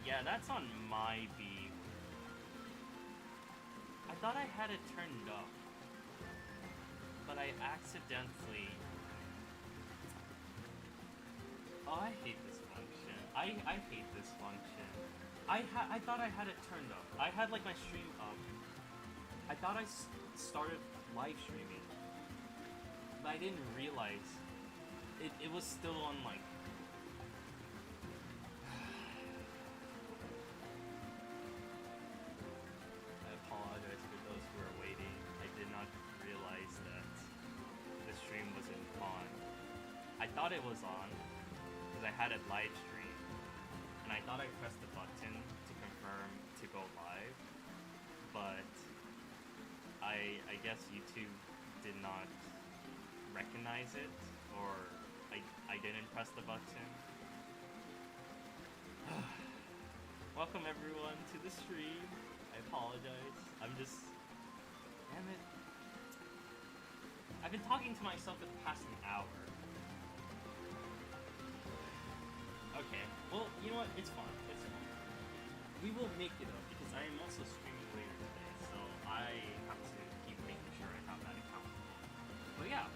Yeah, that's on my beat. I thought I had it turned up, but I accidentally... Oh, I hate this function. I hate this function. I thought I had it turned up. I had like my stream up. I thought I started live streaming, but I didn't realize it was still on like... I apologize for those who are waiting. I did not realize that the stream wasn't on. I thought it was on because I had it live stream, and I thought I pressed the button to confirm to go live, but I guess YouTube did not recognize it, or I didn't press the button. Welcome everyone to the stream. I apologize. I'm just... Damn it. I've been talking to myself for the past an hour. Okay, well, you know what? It's fine. It's fine. We will make it up because I am also streaming later today, so I have to keep making sure I have that account. But yeah,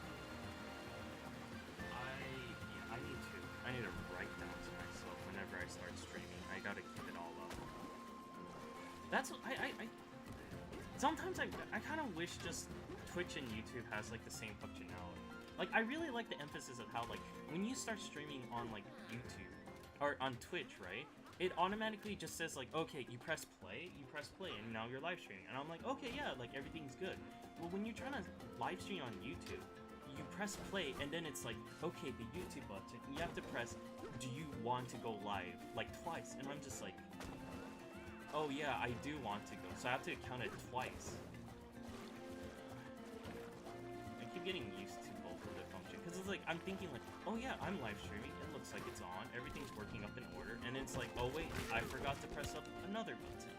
I need to write down to myself whenever I start streaming. I gotta keep it all up. That's what sometimes I kind of wish just Twitch and YouTube has like the same functionality. Like, I really like the emphasis of how, like, when you start streaming on like YouTube or on Twitch, right? It automatically just says like, okay, you press play, and now you're live streaming. And I'm like, okay, yeah, like everything's good. Well, when you're trying to live stream on YouTube, you press play, and then it's like, okay, the YouTube button, and you have to press, do you want to go live, like twice, and I'm just like, oh yeah, I do want to go, so I have to count it twice. I keep getting used to both of the function, because it's like, I'm thinking like, oh yeah, I'm live streaming, it looks like it's on, everything's working up in order, and it's like, oh wait, I forgot to press up another button.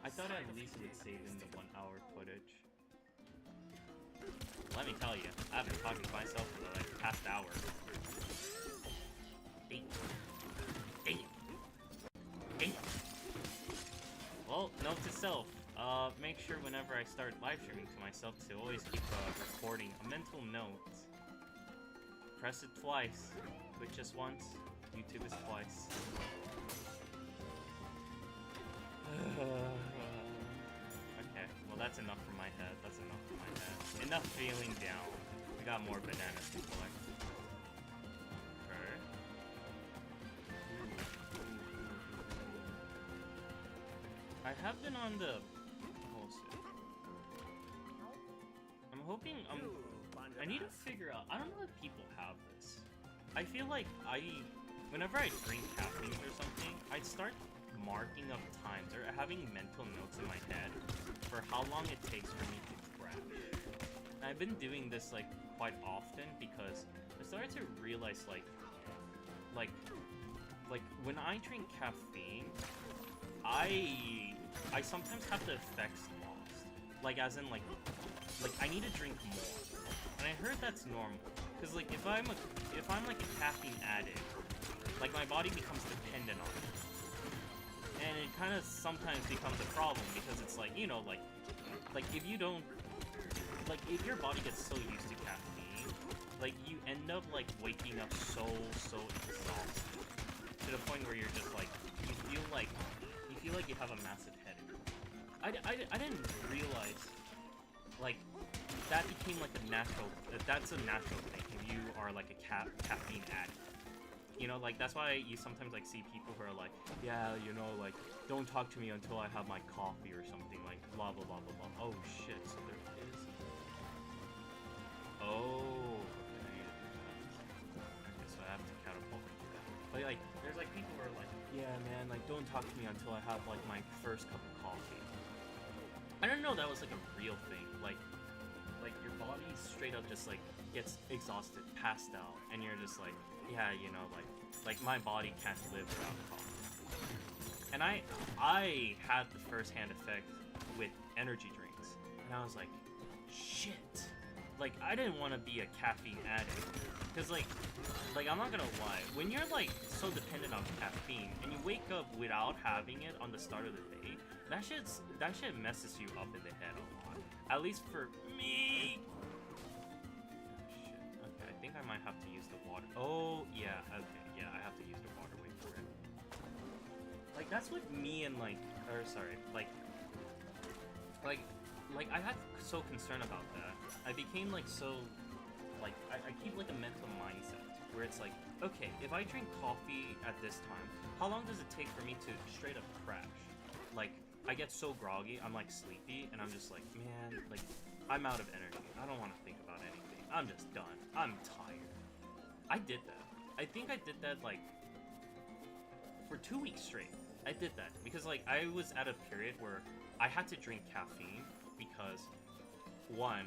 I thought I at least would save in the 1 hour footage. Let me tell you, I've been talking to myself for the like, past hour. Dang it. Well, note to self, make sure whenever I start live streaming to myself to always keep recording a mental note. Press it twice. Twitch is once, YouTube is twice. Okay, well that's enough for my head. That's enough for my head. Enough feeling down. We got more bananas to collect. Okay. I have been on the... I'm hoping... I need to figure out... I don't know if people have this. I feel like whenever I drink caffeine or something, I'd start marking up times or having mental notes in my head for how long it takes for me to crash. And I've been doing this like quite often because I started to realize like when I drink caffeine, I sometimes have the effects lost. Like as in like I need to drink more. And I heard that's normal. Cause like if I'm like a caffeine addict, like my body becomes dependent on it. And it kind of sometimes becomes a problem because it's like, you know, like if you don't, like if your body gets so used to caffeine, like you end up like waking up so exhausted to the point where you're just like, you feel like you have a massive headache. I didn't realize like that became like that's a natural thing if you are like a caffeine addict. You know, like, that's why you sometimes, like, see people who are like, yeah, you know, like, don't talk to me until I have my coffee or something, like, blah, blah, blah, blah, blah. Oh, shit, so there is... Oh, okay, so I have to catapult into that. But, like, there's, like, people who are like, yeah, man, like, don't talk to me until I have, like, my first cup of coffee. I didn't know that was, like, a real thing. Like, your body straight up just, like, gets exhausted, passed out, and you're just like, yeah, you know, like my body can't live without coffee. And I had the first-hand effect with energy drinks, and I was like, shit, like, I didn't want to be a caffeine addict. Because, like, I'm not gonna lie, when you're, like, so dependent on caffeine, and you wake up without having it on the start of the day, that shit messes you up in the head a lot. At least for me. Shit. Okay, I think I might have to use the water. Oh, yeah, okay, yeah, I have to use the water. Wait for it. Like, that's what me and, like, or, sorry, like, I got so concerned about that. I became, like, so, like, I keep, like, a mental mindset where it's like, okay, if I drink coffee at this time, how long does it take for me to straight up crash? Like, I get so groggy, I'm, like, sleepy, and I'm just like, man, like, I'm out of energy. I don't want to think about anything. I'm just done. I'm tired. I did that. I think I did that, like, for 2 weeks straight. I did that because, like, I was at a period where I had to drink caffeine because, one,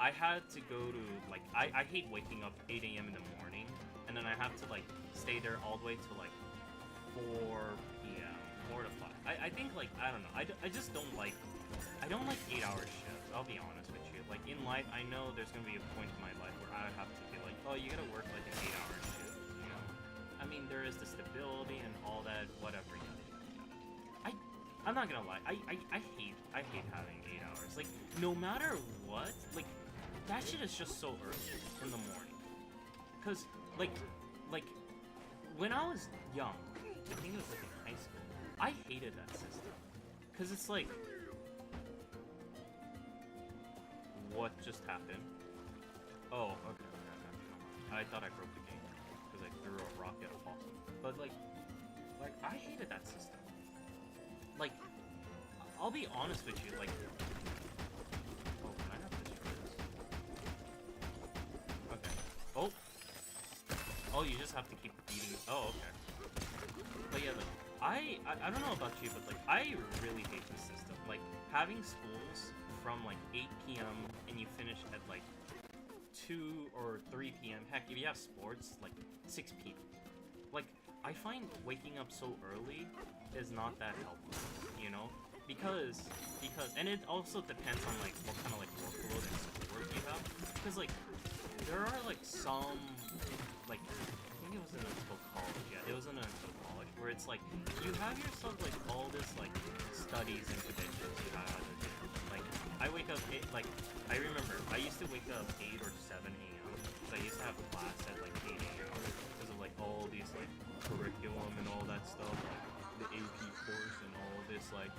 I had to go to, like, I hate waking up 8 a.m. in the morning, and then I have to, like, stay there all the way to, like, 4 p.m., 4 to 5. I think, like, I don't know, I just don't like 8-hour shifts, I'll be honest with you. Like, in life, I know there's gonna be a point in my life where I have to be like, oh, you gotta work, like, an 8-hour shift, you know? I mean, there is the stability and all that, whatever, yada, yada, yada. I'm not gonna lie, I hate having 8 hours. Like, no matter what, like, that shit is just so early in the morning. Cause, like, when I was young, I think it was, like, in high school, I hated that system. Cause it's like, what just happened? Oh, okay. I thought I broke the game because I threw a rock at a possum. But like, I hated that system. Like, I'll be honest with you, like, oh, can I have this for this? Okay. Oh! Oh, you just have to keep beating. Oh, okay. But yeah, like, I don't know about you, but like, I really hate this system. Like, having schools from like 8 p.m. and you finish at like 2 or 3 p.m. Heck, if you have sports, like 6 p.m. Like, I find waking up so early is not that helpful, you know? Because, and it also depends on like what kind of like workload and support you have. Because like, there are like some, like, I think it was until college, yeah, it was until college, where it's like, you have yourself like all this like studies and credentials you have to do. Like, I wake up, like, I remember, I used to wake up 8 or 7 a.m. because I used to have class at like 8 a.m. because of like all these like curriculum and all that stuff, like the AP course and all this, like,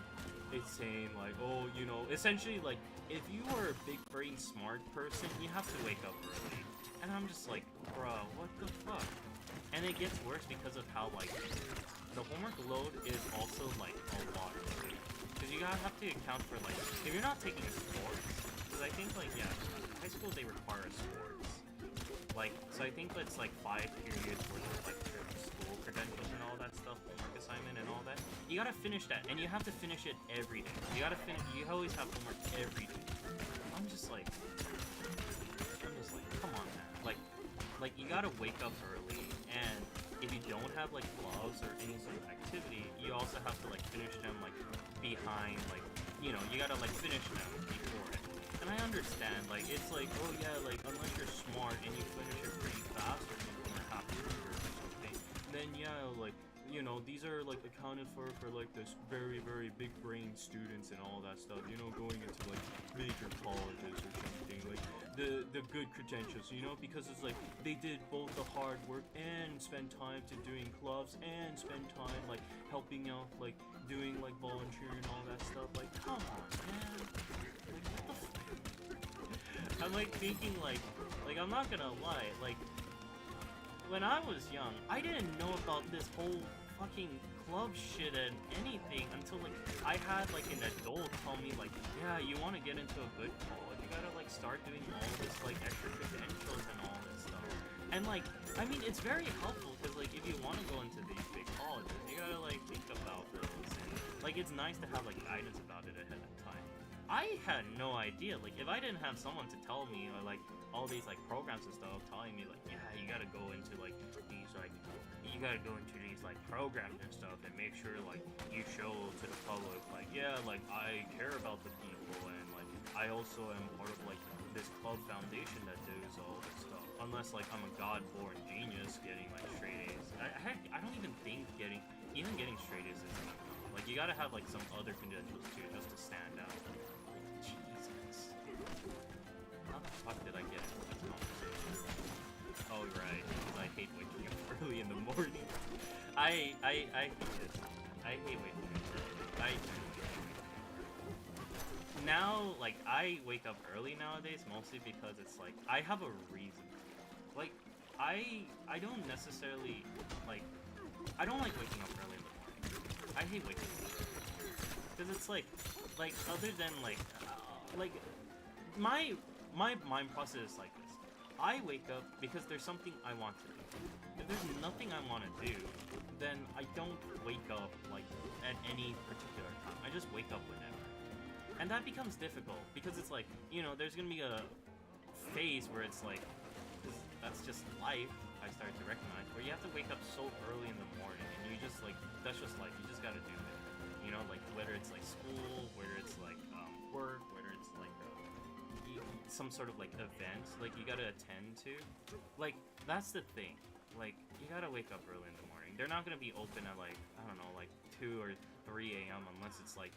it's saying like, oh, you know, essentially like, if you are a big brain smart person, you have to wake up early. And I'm just like, bruh, what the fuck? And it gets worse because of how like, the homework load is also like a lot, because you gotta have to account for like, if you're not taking sports, because I think like, yeah, high school they require sports. Like, so I think that's like 5 periods worth of like school credentials and all that stuff, homework assignment and all that. You gotta finish that, and you have to finish it every day. You gotta finish, you always have homework every day. I'm just like, come on, man. Like you gotta wake up early, and if you don't have like gloves or any sort of activity, you also have to like finish them like behind, like, you know, you gotta like finish them before it. And I understand, like, it's like, oh yeah, like, unless you're smart and you finish it pretty fast or something, or half or something, then yeah, like, you know, these are like accounted for like this very, very big brain students and all that stuff, you know, going into like major colleges or something, like the good credentials, you know, because it's like they did both the hard work and spend time to doing clubs and spend time like helping out, like doing like volunteering and all that stuff. Like, come on, man. Like, what the fuck? I'm like thinking like I'm not gonna lie, like, when I was young, I didn't know about this whole fucking club shit and anything until like I had like an adult tell me like, yeah, you want to get into a good college, you gotta like start doing all this like extra credentials and all this stuff. And like, I mean, it's very helpful because like if you want to go into these big colleges, you gotta like think about those, and like it's nice to have like guidance about it ahead of time. I had no idea, like, if I didn't have someone to tell me, or like all these like programs and stuff telling me like, yeah, you gotta go into like these, like, you gotta go into these like programs and stuff and make sure like you show to the public like, yeah, like I care about the people, and like I also am part of like this club foundation that does all this stuff. Unless like I'm a god-born genius getting like straight A's. I don't even think getting straight A's is enough. Like you gotta have like some other credentials too, just to stand out. Jesus. How the fuck did I get into this conversation? Oh right, because I hate waking up early in the morning. I hate it. I hate waking up early. Now, like, I wake up early nowadays mostly because it's like, I have a reason. Like, I don't necessarily, like, I don't like waking up early in the morning. I hate waking up early. Because it's like, other than, like, my mind process is like this. I wake up because there's something I want to do. If there's nothing I want to do, then I don't wake up, like, at any particular time. I just wake up whenever. And that becomes difficult, because it's like, you know, there's gonna be a phase where it's like, that's just life, I started to recognize, where you have to wake up so early in the morning, and you just, like, that's just life, you just gotta do it. You know, like, whether it's, like, school, whether it's, like, work, whether it's, like, some sort of, like, event, like, you gotta attend to. Like, that's the thing. Like, you gotta wake up early in the morning. They're not gonna be open at, like, I don't know, like, 2 or 3 a.m. unless it's, like,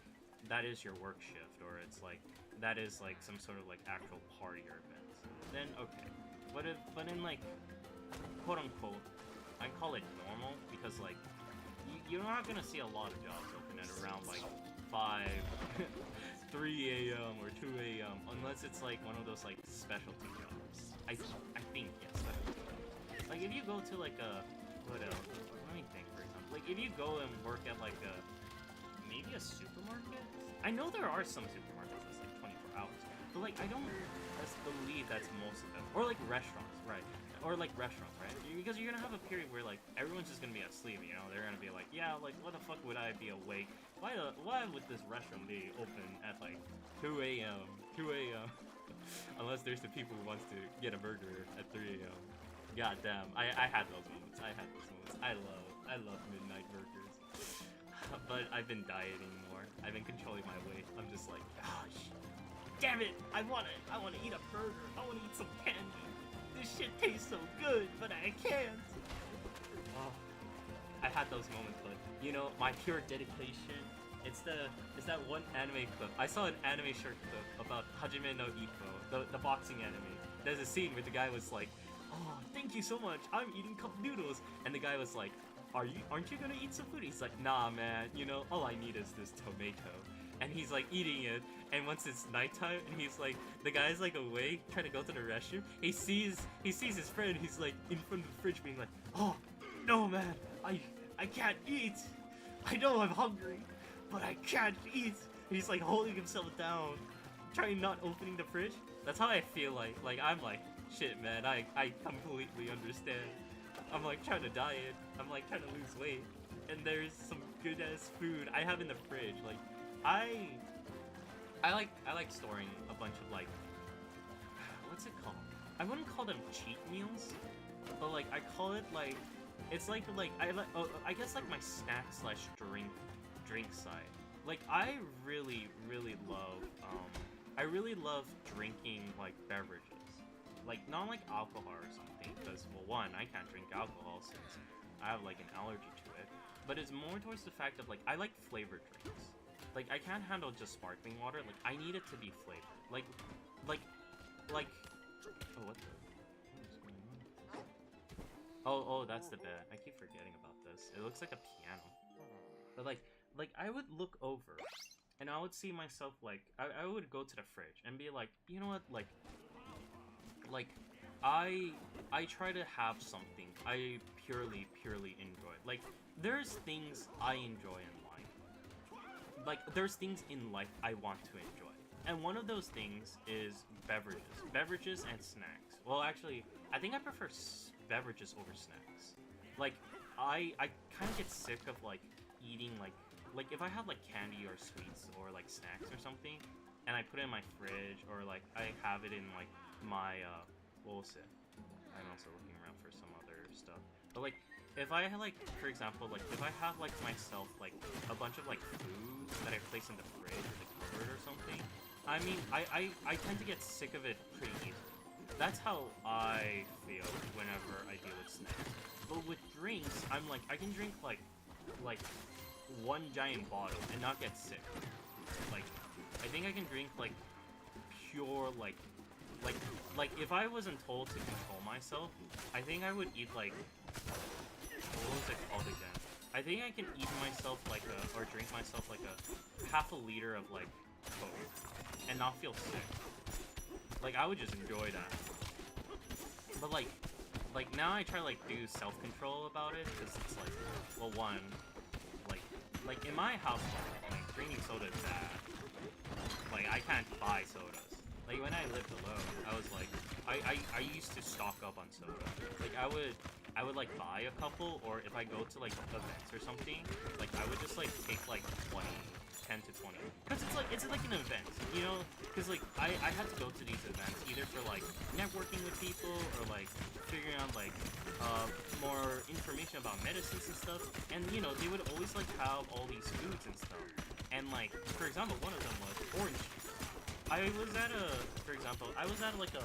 that is your work shift, or it's like that is like some sort of like actual party or event. Then okay, but in like quote unquote, I call it normal because like you're not gonna see a lot of jobs open at around like 5, 3 a.m. or 2 a.m. unless it's like one of those like specialty jobs. I think yes, specialty jobs. Like if you go to like a what else? Let me think for example. Like if you go and work at like a maybe a supermarket? I know there are some supermarkets that's like 24 hours, but like I don't believe that's most of them. Or like restaurants, right? Or like restaurants, right? Because you're gonna have a period where like everyone's just gonna be asleep, you know? They're gonna be like, yeah, like what the fuck would I be awake? Why would this restaurant be open at like 2 a.m. Unless there's the people who wants to get a burger at 3 a.m. God damn, I had those moments. I love midnight burgers. But I've been dieting more. I've been controlling my weight. I'm just like, gosh, damn it! I wanna eat a burger. I wanna eat some candy. This shit tastes so good, but I can't. Oh, I had those moments, but you know, my pure dedication. It's that one anime clip. I saw an anime short clip about Hajime no Ippo, the boxing anime. There's a scene where the guy was like, oh, thank you so much. I'm eating cup noodles, and the guy was like, aren't you gonna eat some food? He's like, nah man, you know, all I need is this tomato. And he's like eating it, and once it's nighttime, and he's like, the guy's like awake, trying to go to the restroom, he sees his friend, he's like in front of the fridge being like, oh, no man, I can't eat. I know I'm hungry, but I can't eat. And he's like holding himself down, trying not opening the fridge. That's how I feel like I'm like, shit man, I completely understand. I'm like trying to diet, I'm like trying to lose weight, and there's some good ass food I have in the fridge. Like I like storing a bunch of like, what's it called? I wouldn't call them cheat meals, but like I call it like, it's like I guess like my snack slash drink side. Like I really love drinking like beverages. Like, not like alcohol or something, because, well, one, I can't drink alcohol since I have, like, an allergy to it, but it's more towards the fact of, like, I like flavored drinks. Like, I can't handle just sparkling water, like, I need it to be flavored. Like, oh, what is going on? Oh, that's the bed. I keep forgetting about this. It looks like a piano. But, like, I would look over, and I would see myself, like, I would go to the fridge and be like, you know what, like, I try to have something I purely enjoy. Like, there's things I enjoy in life. Like, there's things in life I want to enjoy. And one of those things is beverages. Beverages and snacks. Well, actually, I think I prefer beverages over snacks. Like, I kind of get sick of, like, eating, like, if I have, like, candy or sweets or, like, snacks or something, and I put it in my fridge, or, like, I have it in, like, my, what was it? I'm also looking around for some other stuff. But, like, if I have, like, for example, like, if I have, like, myself, like, a bunch of, like, food that I place in the fridge, or the cupboard or something, I mean, I tend to get sick of it pretty easily. That's how I feel whenever I deal with snacks. But with drinks, I'm like, I can drink like one giant bottle and not get sick. Like, I think I can drink like pure like if I wasn't told to control myself, I think I would eat like, what was it called again? I think I can eat myself like or drink myself like a half a liter of like Coke and not feel sick. Like, I would just enjoy that. But like now I try to like do self-control about it, because it's like, well, one, like in my household, like drinking soda is bad. Like, I can't buy sodas. Like, when I lived alone, I was like, I used to stock up on soda. Like, I would like buy a couple, or if I go to like events or something, like I would just like take like 10 to 20, because it's like an event, you know, because like I had to go to these events either for like networking with people, or like figuring out like more information about medicines and stuff, and you know, they would always like have all these foods and stuff, and like, for example, one of them was orange juice. For example, I was at like a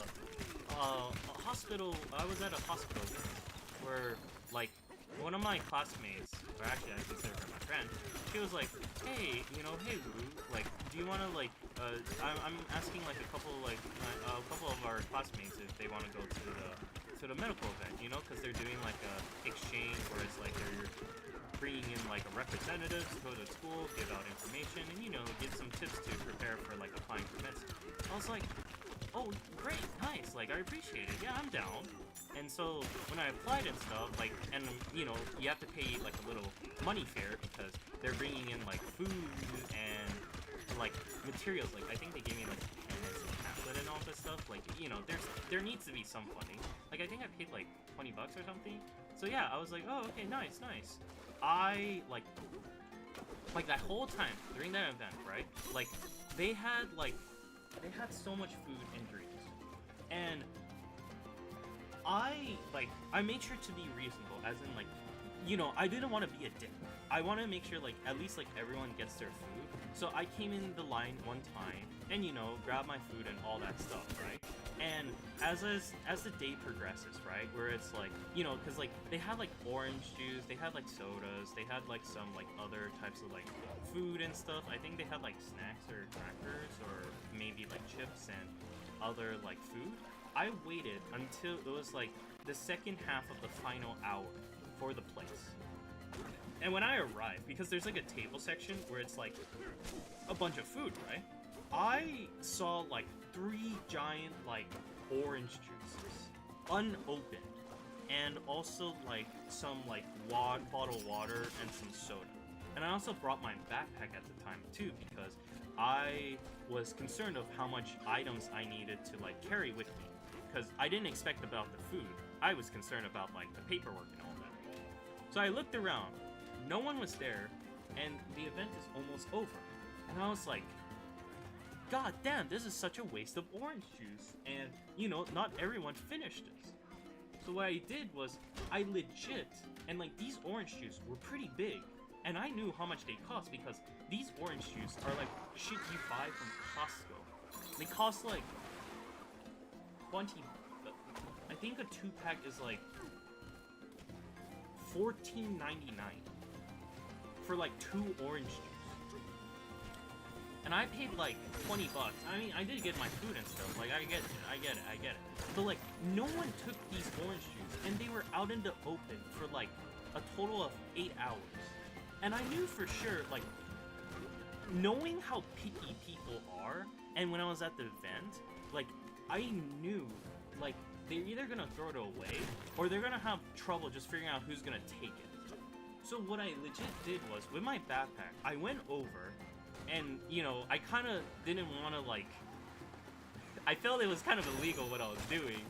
hospital. I was at a hospital where like one of my classmates, or actually I consider her my friend, she was like, hey, you know, hey Wu, like, do you want to like, I'm asking like a couple of our classmates if they want to go to the medical event, you know, because they're doing like a exchange where it's like they're bringing in like a representative to go to school, give out information, and you know, give some tips to prepare for like applying for medicine. I was like, oh, great, nice, like, I appreciate it, yeah, I'm down. And so when I applied and stuff, like, and you know, you have to pay like a little money fare because they're bringing in like food and like materials. Like, I think they gave me like pens and tablet and all this stuff. Like, you know, there needs to be some funding. Like, I think I paid like $20 or something. So yeah, I was like, oh, okay, nice. I like that whole time during that event, right? Like, they had so much food and drinks, and I made sure to be reasonable, as in, like, you know, I didn't want to be a dick. I want to make sure, like, at least, like, everyone gets their food. So I came in the line one time, and, you know, grabbed my food and all that stuff, right? And as the day progresses, right, where it's, like, you know, because, like, they had, like, orange juice, they had, like, sodas, they had, like, some, like, other types of, like, food and stuff. I think they had, like, snacks or crackers, or maybe, like, chips and other, like, food. I waited until it was like the second half of the final hour for the place. And when I arrived, because there's like a table section where it's like a bunch of food, right? I saw like 3 giant like orange juices, unopened, and also like some like bottled water and some soda. And I also brought my backpack at the time too, because I was concerned of how much items I needed to like carry with me. Because I didn't expect about the food. I was concerned about like the paperwork and all that. So I looked around, no one was there, and the event is almost over. And I was like, god damn, this is such a waste of orange juice. And, you know, not everyone finished this. So what I did was, I legit, and like these orange juice were pretty big. And I knew how much they cost, because these orange juice are like shit you buy from Costco. They cost like 20, I think a 2-pack is like $14.99 for like 2 orange juice. And I paid like $20. I mean, I did get my food and stuff, like, I get it. But like, no one took these orange juice, and they were out in the open for like a total of 8 hours. And I knew for sure, like, knowing how picky people are, and when I was at the event, like, I knew, like, they're either gonna throw it away, or they're gonna have trouble just figuring out who's gonna take it. So what I legit did was, with my backpack, I went over, and, you know, I kind of didn't want to, like, I felt it was kind of illegal what I was doing,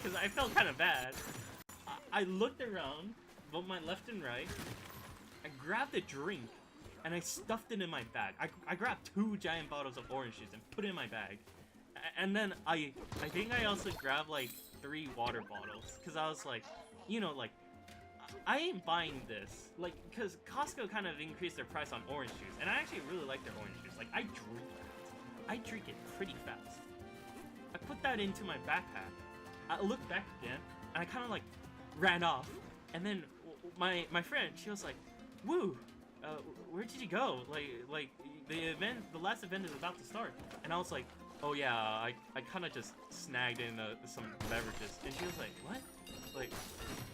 because I felt kind of bad. I looked around, both my left and right, I grabbed a drink, and I stuffed it in my bag. I grabbed 2 giant bottles of orange juice and put it in my bag. And then I think I also grabbed like 3 water bottles, because I was like, you know, like, I ain't buying this, like, because Costco kind of increased their price on orange juice, and I actually really like their orange juice. Like, I drink it. I drink it pretty fast. I put that into my backpack. I looked back again, and I kind of like ran off. And then my friend, she was like, "Woo, where did you go? Like the last event is about to start." And I was like, "Oh yeah, I kind of just snagged in some beverages." And she was like, "What? Like,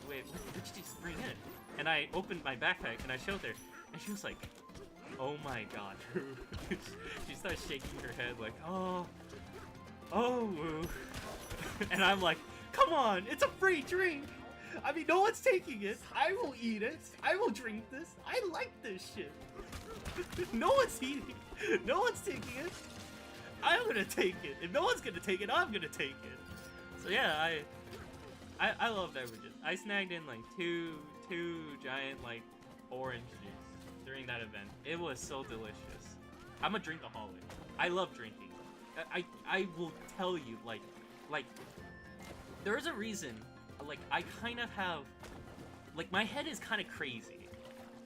wait, what did you just bring in?" And I opened my backpack and I showed her, and she was like, "Oh my god." She started shaking her head like, "Oh, woo." And I'm like, "Come on, it's a free drink. I mean, no one's taking it. I will eat it. I will drink this. I like this shit. No one's eating. No one's taking it. I'm gonna take it. If no one's gonna take it, I'm gonna take it." So yeah, I love beverages. I snagged in like two giant like orange juice during that event. It was so delicious. I'm a drinkaholic. I love drinking. I will tell you, like there's a reason. Like, I kind of have, like, my head is kind of crazy,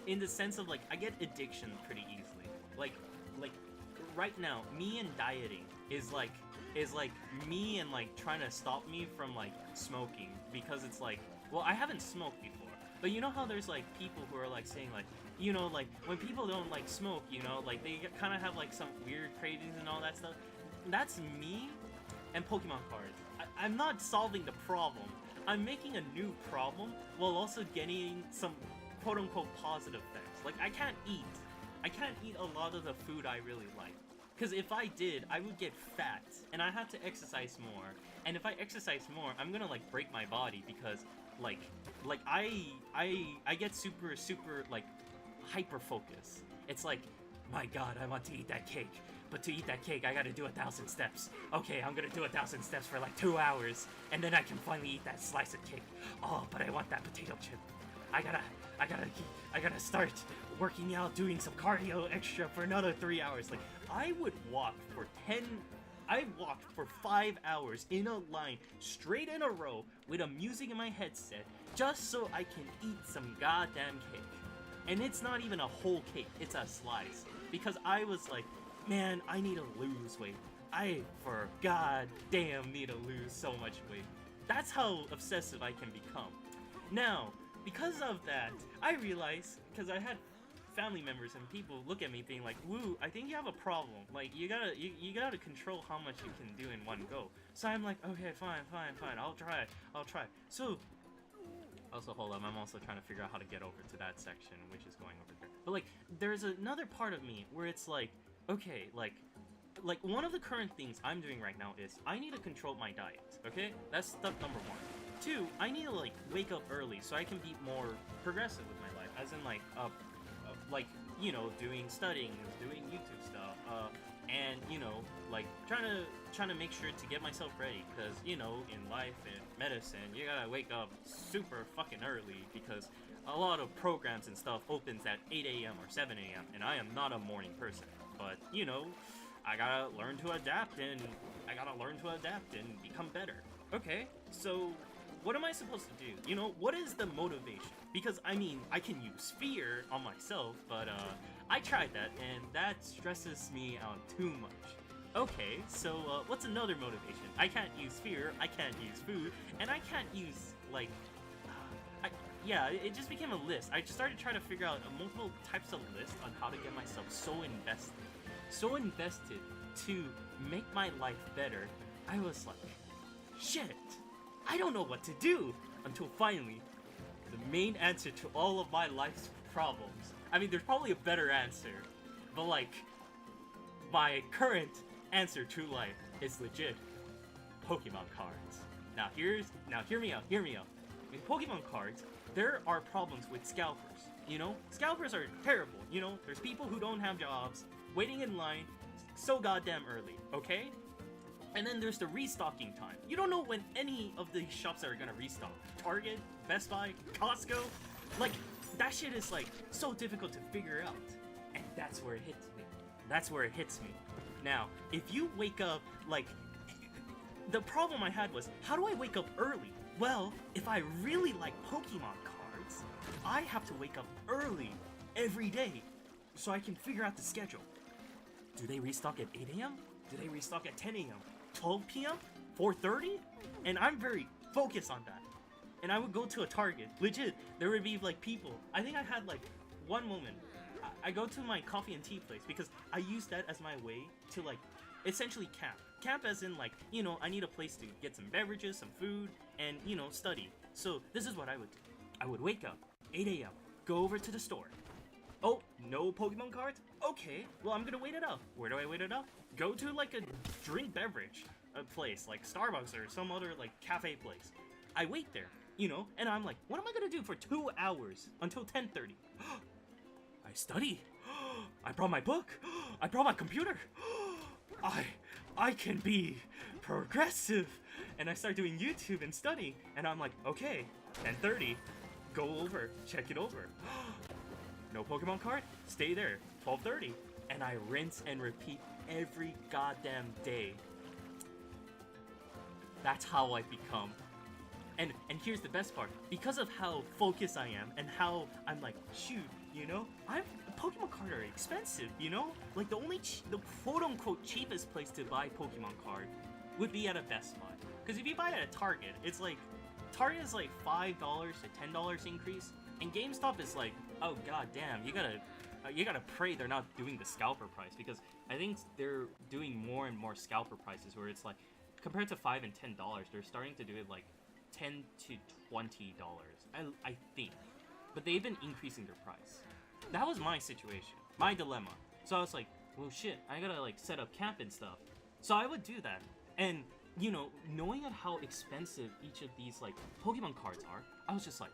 in the sense of, like, I get addiction pretty easily. Like, right now, me and dieting is like me and, like, trying to stop me from, like, smoking, because it's like, well, I haven't smoked before, but you know how there's, like, people who are, like, saying, like, you know, like, when people don't, like, smoke, you know, like, they kind of have, like, some weird cravings and all that stuff. That's me and Pokemon cards. I'm not solving the problem. I'm making a new problem while also getting some quote-unquote positive things. Like, I can't eat a lot of the food I really like. Because if I did, I would get fat, and I have to exercise more. And if I exercise more, I'm gonna, like, break my body because, like I get super, like, hyper-focused. It's like, my god, I want to eat that cake. But to eat that cake, I gotta do 1,000 steps. Okay, I'm gonna do 1,000 steps for like 2 hours, and then I can finally eat that slice of cake. Oh, but I want that potato chip. I gotta start working out, doing some cardio extra for another 3 hours. Like, I walked for 5 hours in a line, straight in a row, with a music in my headset, just so I can eat some goddamn cake. And it's not even a whole cake, it's a slice. Because I was like, man, I need to lose weight. I, for goddamn, need to lose so much weight. That's how obsessive I can become. Now, because of that, I realized, because I had family members and people look at me being like, "Woo, I think you have a problem. Like, you gotta control how much you can do in one go." So I'm like, okay, fine, I'll try. So, also, hold up, I'm also trying to figure out how to get over to that section, which is going over there. But, like, there's another part of me where it's like, okay, like one of the current things I'm doing right now is I need to control my diet, okay? That's step number 1. 2, I need to, like, wake up early so I can be more progressive with my life, as in, like, you know, studying, doing YouTube stuff, and, you know, like, trying to make sure to get myself ready, because, you know, in life and medicine, you gotta wake up super fucking early, because a lot of programs and stuff opens at 8 a.m. or 7 a.m., and I am not a morning person. But, you know, I gotta learn to adapt and become better. Okay, so what am I supposed to do? You know, what is the motivation? Because, I mean, I can use fear on myself, but, I tried that, and that stresses me out too much. Okay, so, what's another motivation? I can't use fear, I can't use food, and I can't use, like, yeah, it just became a list. I started trying to figure out multiple types of lists on how to get myself so invested to make my life better. I was like, shit, I don't know what to do, until finally, the main answer to all of my life's problems. I mean, there's probably a better answer, but like, my current answer to life is legit Pokemon cards. Now hear me out. In Pokemon cards, there are problems with scalpers, you know? Scalpers are terrible, you know? There's people who don't have jobs, waiting in line so goddamn early, okay? And then there's the restocking time. You don't know when any of these shops are gonna restock. Target, Best Buy, Costco, like, that shit is, like, so difficult to figure out. And that's where it hits me. Now, if you wake up, like, the problem I had was, how do I wake up early? Well, if I really like Pokemon cards, I have to wake up early every day so I can figure out the schedule. Do they restock at 8 a.m.? do they restock at 10 a.m., 12 p.m., 4:30? And I'm very focused on that. And I would go to a Target. Legit, there would be like people. I think I had like one moment. I go to my coffee and tea place because I use that as my way to like essentially camp. Camp as in like, you know, I need a place to get some beverages, some food, and, you know, study. So this is what I would do. I would wake up, 8 a.m., go over to the store. Oh, no Pokemon cards? Okay, well, I'm gonna wait it up. Where do I wait it up? Go to like a drink beverage place, like Starbucks or some other like cafe place. I wait there, you know, and I'm like, what am I gonna do for 2 hours until 10:30? I study. I brought my book. I brought my computer. I can be progressive. And I start doing YouTube and studying. And I'm like, okay, 10:30, go over, check it over. No Pokemon card? Stay there, 12:30. And I rinse and repeat every goddamn day. That's how I become. And here's the best part. Because of how focused I am and how I'm like, shoot, you know, Pokemon cards are expensive, you know? Like the quote-unquote cheapest place to buy Pokemon card would be at a Best Buy. Because if you buy it at a Target, it's like, Target is like $5 to $10 increase, and GameStop is like, oh god damn, you gotta pray they're not doing the scalper price, because I think they're doing more and more scalper prices where it's like, compared to $5 and $10, they're starting to do it like $10 to $20, I think. But they've been increasing their price. That was my situation, my dilemma. So I was like, well shit, I gotta like set up camp and stuff. So I would do that. And, you know, knowing at how expensive each of these like Pokemon cards are, I was just like,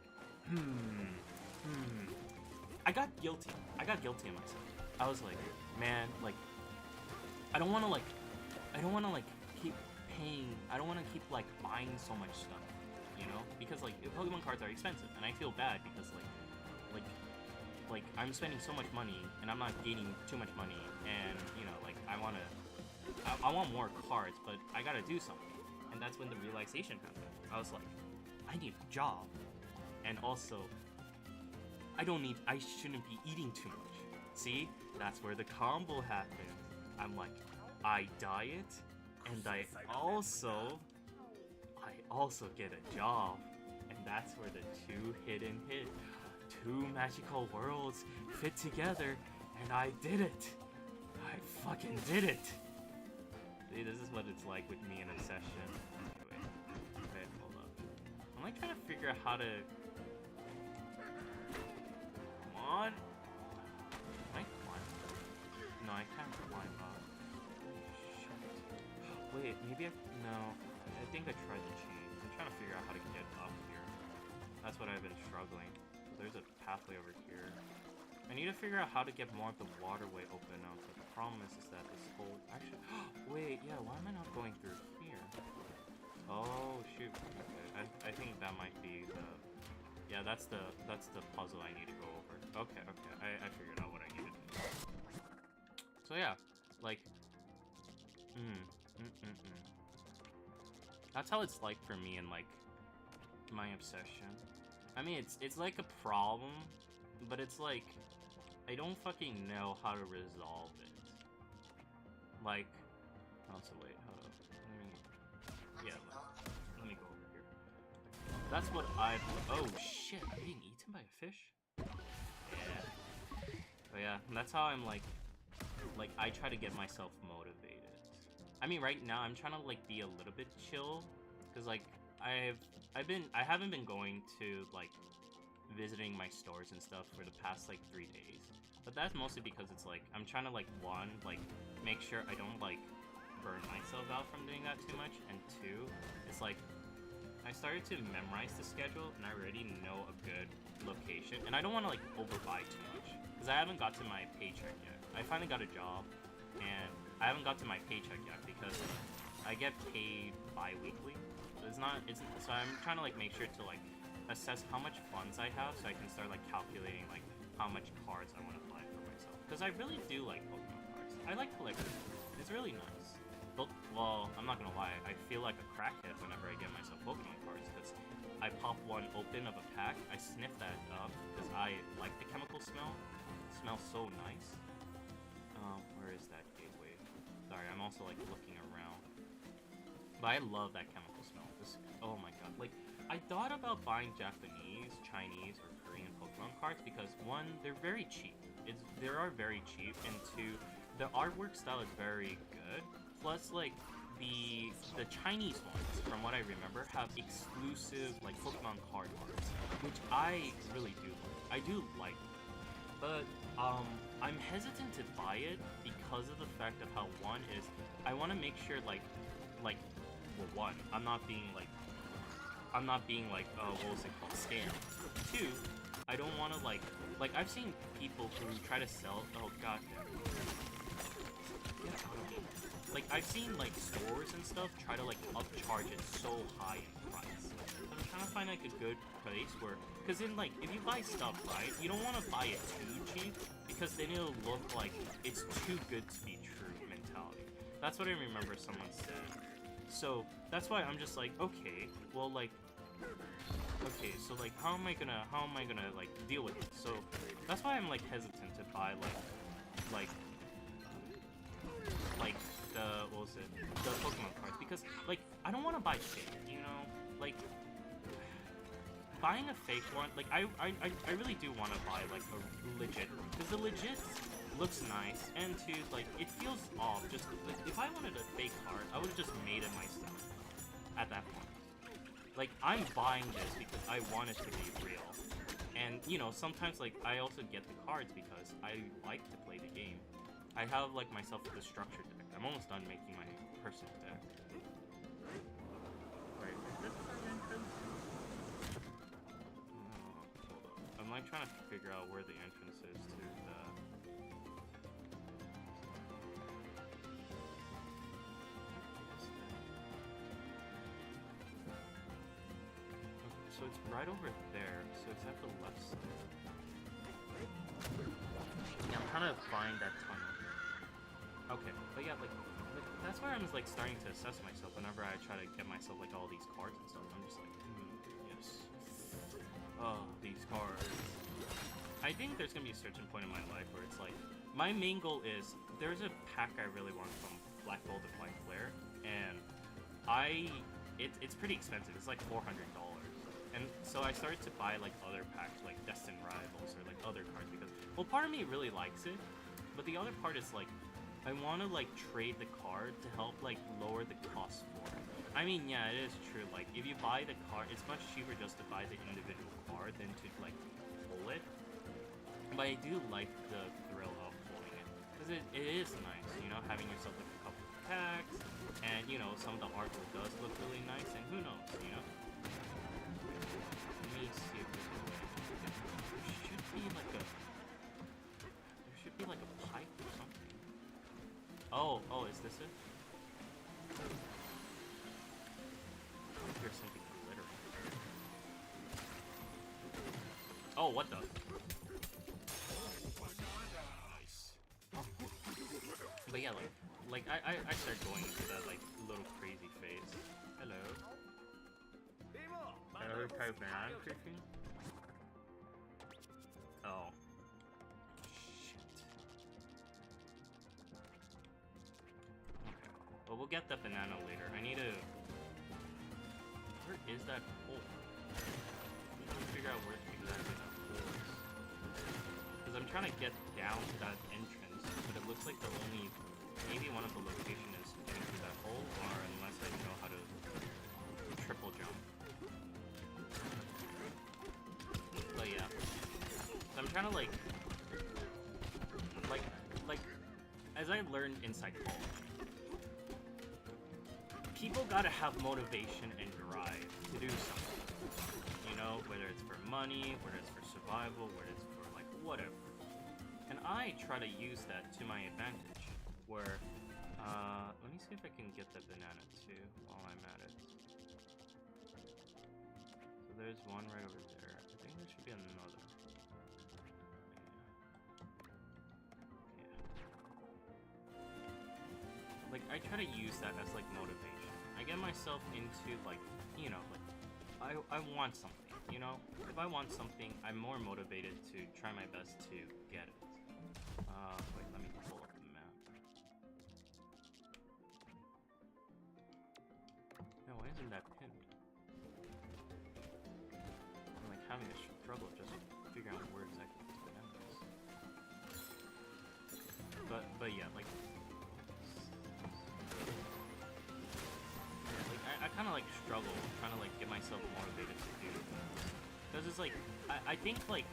I got guilty of myself. I was like, man, like, I don't wanna keep paying, I don't wanna keep like buying so much stuff. You know, because like Pokemon cards are expensive, and I feel bad because like I'm spending so much money and I'm not gaining too much money, and you know, like I want more cards, but I gotta do something. And that's when the realization happened. I was like, I need a job, and also I shouldn't be eating too much. See, that's where the combo happened. I'm like, I diet, and I also get a job, and that's where the two magical worlds fit together, and I did it. I fucking did it. See, this is what it's like with me in a session. Wait, hold up. I'm like trying to figure out how to. Come on. Can I climb? No, I can't climb up. Shit. Wait, maybe no. I think I tried to cheat. I'm trying to figure out how to get up here. That's what I've been struggling. There's a pathway over here. I need to figure out how to get more of the waterway open up, but the problem is that this whole... Actually, wait, yeah, why am I not going through here? Oh, shoot. Okay, I think that might be the... Yeah, that's the puzzle I need to go over. Okay, I figured out what I needed to do. So yeah, like... That's how it's like for me in, like, my obsession. I mean, it's like a problem, but it's like, I don't fucking know how to resolve it. Like, oh, so wait, hold up. Let me go over here. That's what oh shit, I'm being eaten by a fish? Yeah. But yeah, that's how I'm like, I try to get myself motivated. I mean, right now I'm trying to like be a little bit chill, cause like I haven't been going to like visiting my stores and stuff for the past like 3 days, but that's mostly because it's like I'm trying to like one, like make sure I don't like burn myself out from doing that too much, and two, it's like I started to memorize the schedule and I already know a good location, and I don't want to like overbuy too much because I haven't got to my paycheck yet. I finally got a job and I haven't got to my paycheck yet because I get paid bi-weekly. So I'm trying to like make sure to like assess how much funds I have so I can start like calculating like how much cards I want to buy for myself. Because I really do like Pokemon cards. I like collecting them. It's really nice. But, well, I'm not gonna lie, I feel like a crackhead whenever I get myself Pokemon cards because I pop one open of a pack, I sniff that up because I like the chemical smell. It smells so nice. Where is that gateway? Sorry, I'm also like looking around. But I love that chemical smell. This, oh my god. Like, I thought about buying Japanese, Chinese, or Korean Pokemon cards because one, they're very cheap. They are very cheap, and two, the artwork style is very good. Plus, like, the Chinese ones, from what I remember, have exclusive like Pokemon card arts, which I really do like. I do like them. But I'm hesitant to buy it because of the fact of how, one is, I want to make sure like well, one, I'm not being like what was it called, scam. Two, I don't want to like I've seen people who try to sell, oh god, like I've seen like stores and stuff try to like upcharge it so high in price. So I'm trying to find like a good place where, because in like, if you buy stuff, right, you don't want to buy it too cheap because then it'll look like it's too good to be true mentality. That's what I remember someone said. So that's why I'm just like, okay, well, like, okay, so like how am I gonna like deal with it? So that's why I'm like hesitant to buy like the, what was it, the Pokemon cards, because like I don't want to buy fake, you know, like buying a fake one, like I really do want to buy like a legit one, because the legit looks nice, and too, like, it feels off. Just like, if I wanted a fake card, I would have just made it myself at that point. Like, I'm buying this because I want it to be real. And, you know, sometimes, like, I also get the cards because I like to play the game. I have, like, myself the structured deck. I'm almost done making my personal deck. Right, is this the entrance? Hold up. I'm, like, trying to figure out where the entrance is to the... So it's right over there, so it's at the left side. Yeah, I'm trying to find that tunnel. Okay, but yeah, like that's where I'm like starting to assess myself whenever I try to get myself like all these cards and stuff. I'm just like, yes. Oh, these cards. I think there's gonna be a certain point in my life where it's like, my main goal is, there's a pack I really want from Black Gold and White Flare, and it's pretty expensive. It's like $400. And so I started to buy like other packs, like Destined Rivals or like other cards, because, well, part of me really likes it, but the other part is like, I want to like trade the card to help like lower the cost for it. I mean, yeah, it is true. Like, if you buy the card, it's much cheaper just to buy the individual card than to like pull it. But I do like the thrill of pulling it, because it is nice, you know, having yourself like a couple of packs, and you know, some of the artwork does look really nice, and who knows, you know. Let me see if there should be like a pipe or something. Oh, is this it? Here's something glittering. Oh, what the? Nice. But yeah, like I start going into that like little crazy phase. Hello. Another type of banana fishing? Oh. Shit. Okay. Well, we'll get that banana later. I need to... Where is that hole? I'm trying to figure out where exactly that hole is. Because I'm trying to get down to that entrance, but it looks like the only... Maybe one of the locations is getting through that hole, or unless I know how to triple jump. But yeah, so I'm trying to like, as I learned in psychology, people gotta have motivation and drive to do something. You know, whether it's for money, whether it's for survival, whether it's for like whatever. And I try to use that to my advantage. Where, let me see if I can get the banana too while I'm at it. So there's one right over there. I think there should be another. Yeah. Like, I try to use that as, like, motivation. I get myself into, like, you know, like, I want something, you know? If I want something, I'm more motivated to try my best to get it. Wait, let me pull up the map. isn't that pinned? I'm like having a struggle just figuring out where exactly this banana is. But yeah, like I kind of like struggle trying to like get myself motivated to do it. Because it's like, I think like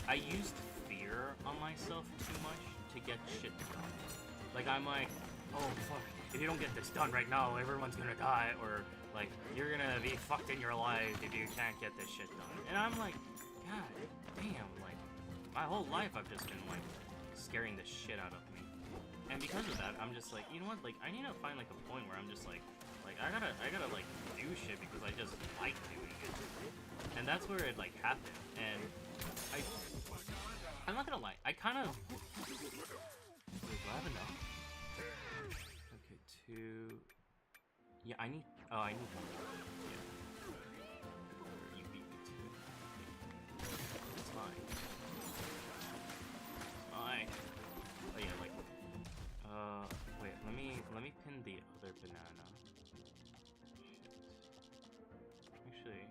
I used fear on myself too much to get shit done. Like I'm like, oh fuck, if you don't get this done right now, everyone's gonna die, or like you're gonna be fucked in your life if you can't get this shit done. And I'm like, god damn, like my whole life I've just been like scaring the shit out of me. And because of that, I'm just like, you know what, like I need to find like a point where I'm just like I gotta like do shit because I just like doing it. And that's where it like happened. And I'm not gonna lie, I kind of wait, do I have enough? Okay, 2. Yeah, I need one. Yeah. You beat me to it. It's fine. It's fine. Oh yeah, like wait, let me pin the other banana. Actually,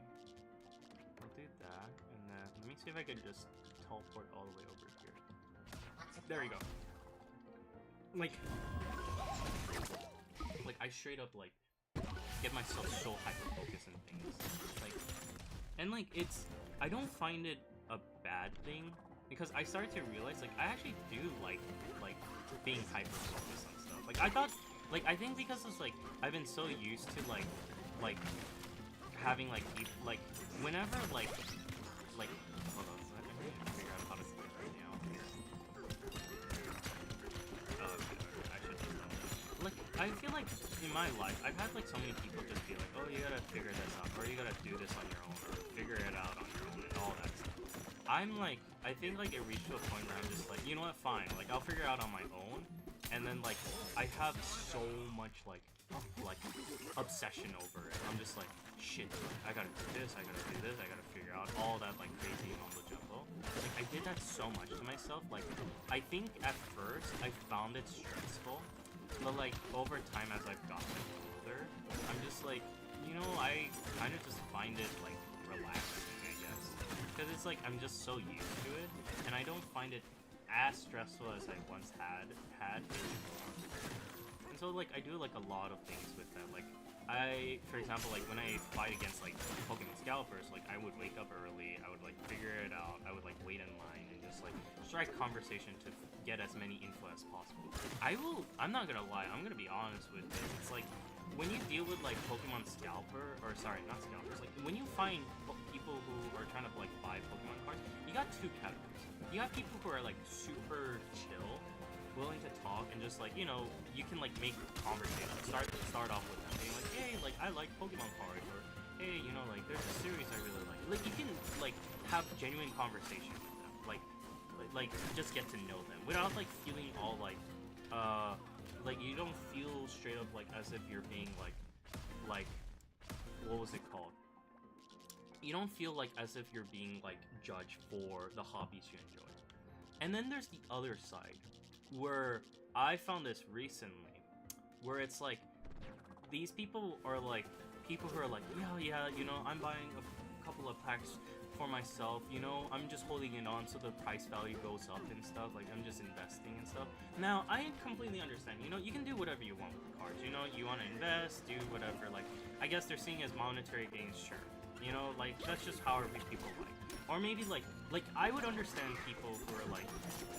I'll do that, and then let me see if I can just teleport all the way over here. There you go. Like I straight up like get myself so hyper focused and things. Like, and like I don't find it a bad thing because I started to realize like I actually do like being hyper focused on stuff. Like I thought, like I think because it's like I've been so used to like having like whenever like hold on, I need to figure out how to do it right now here. Okay, I should just know. Like I feel like in my life I've had like so many people just be like, oh, you gotta figure this out, or you gotta do this on your own, or figure it out on your own, and all that stuff. I'm like, I think like it reached to a point where I'm just like, you know what, fine, like I'll figure it out on my own. And then like I have so much like obsession over it. I'm just like, shit, I gotta do this, I gotta do this, I gotta figure out all that like crazy mumbo jumbo. Like I did that so much to myself. Like I think at first I found it stressful, but like over time as I've gotten older, I'm just like, you know, I kind of just find it like relaxing, I guess, because it's like I'm just so used to it, and I don't find it as stressful as I once had anymore. And so like I do like a lot of things with that. Like for example, like when I fight against like Pokemon scalpers, like I would wake up early, I would like figure it out, I would like wait in line and just like strike conversation to get as many info as possible. I'm not gonna lie, I'm gonna be honest with this. It's like when you deal with like Pokemon scalper, or sorry, not scalpers, like when you find people who are trying to like buy Pokemon cards, you got two categories. You have people who are like super chill, willing to talk, and just like, you know, you can like make conversation, start off with them being like, hey, like I like Pokemon cards, or hey, you know, like there's a series I really like. Like you can like have genuine conversation with them, like just get to know them without like feeling all like you don't feel straight up like as if you're being like what was it called? You don't feel like as if you're being like judged for the hobbies you enjoy. And then there's the other side, where I found this recently, where it's like these people are like people who are like, yeah, you know, I'm buying a couple of packs for myself, you know, I'm just holding it on so the price value goes up and stuff, like I'm just investing and stuff. Now, I completely understand, you know, you can do whatever you want with the cards, you know, you want to invest, do whatever, like, I guess they're seeing as monetary gains, sure, you know, like, that's just however people like. Or maybe, like, I would understand people who are like,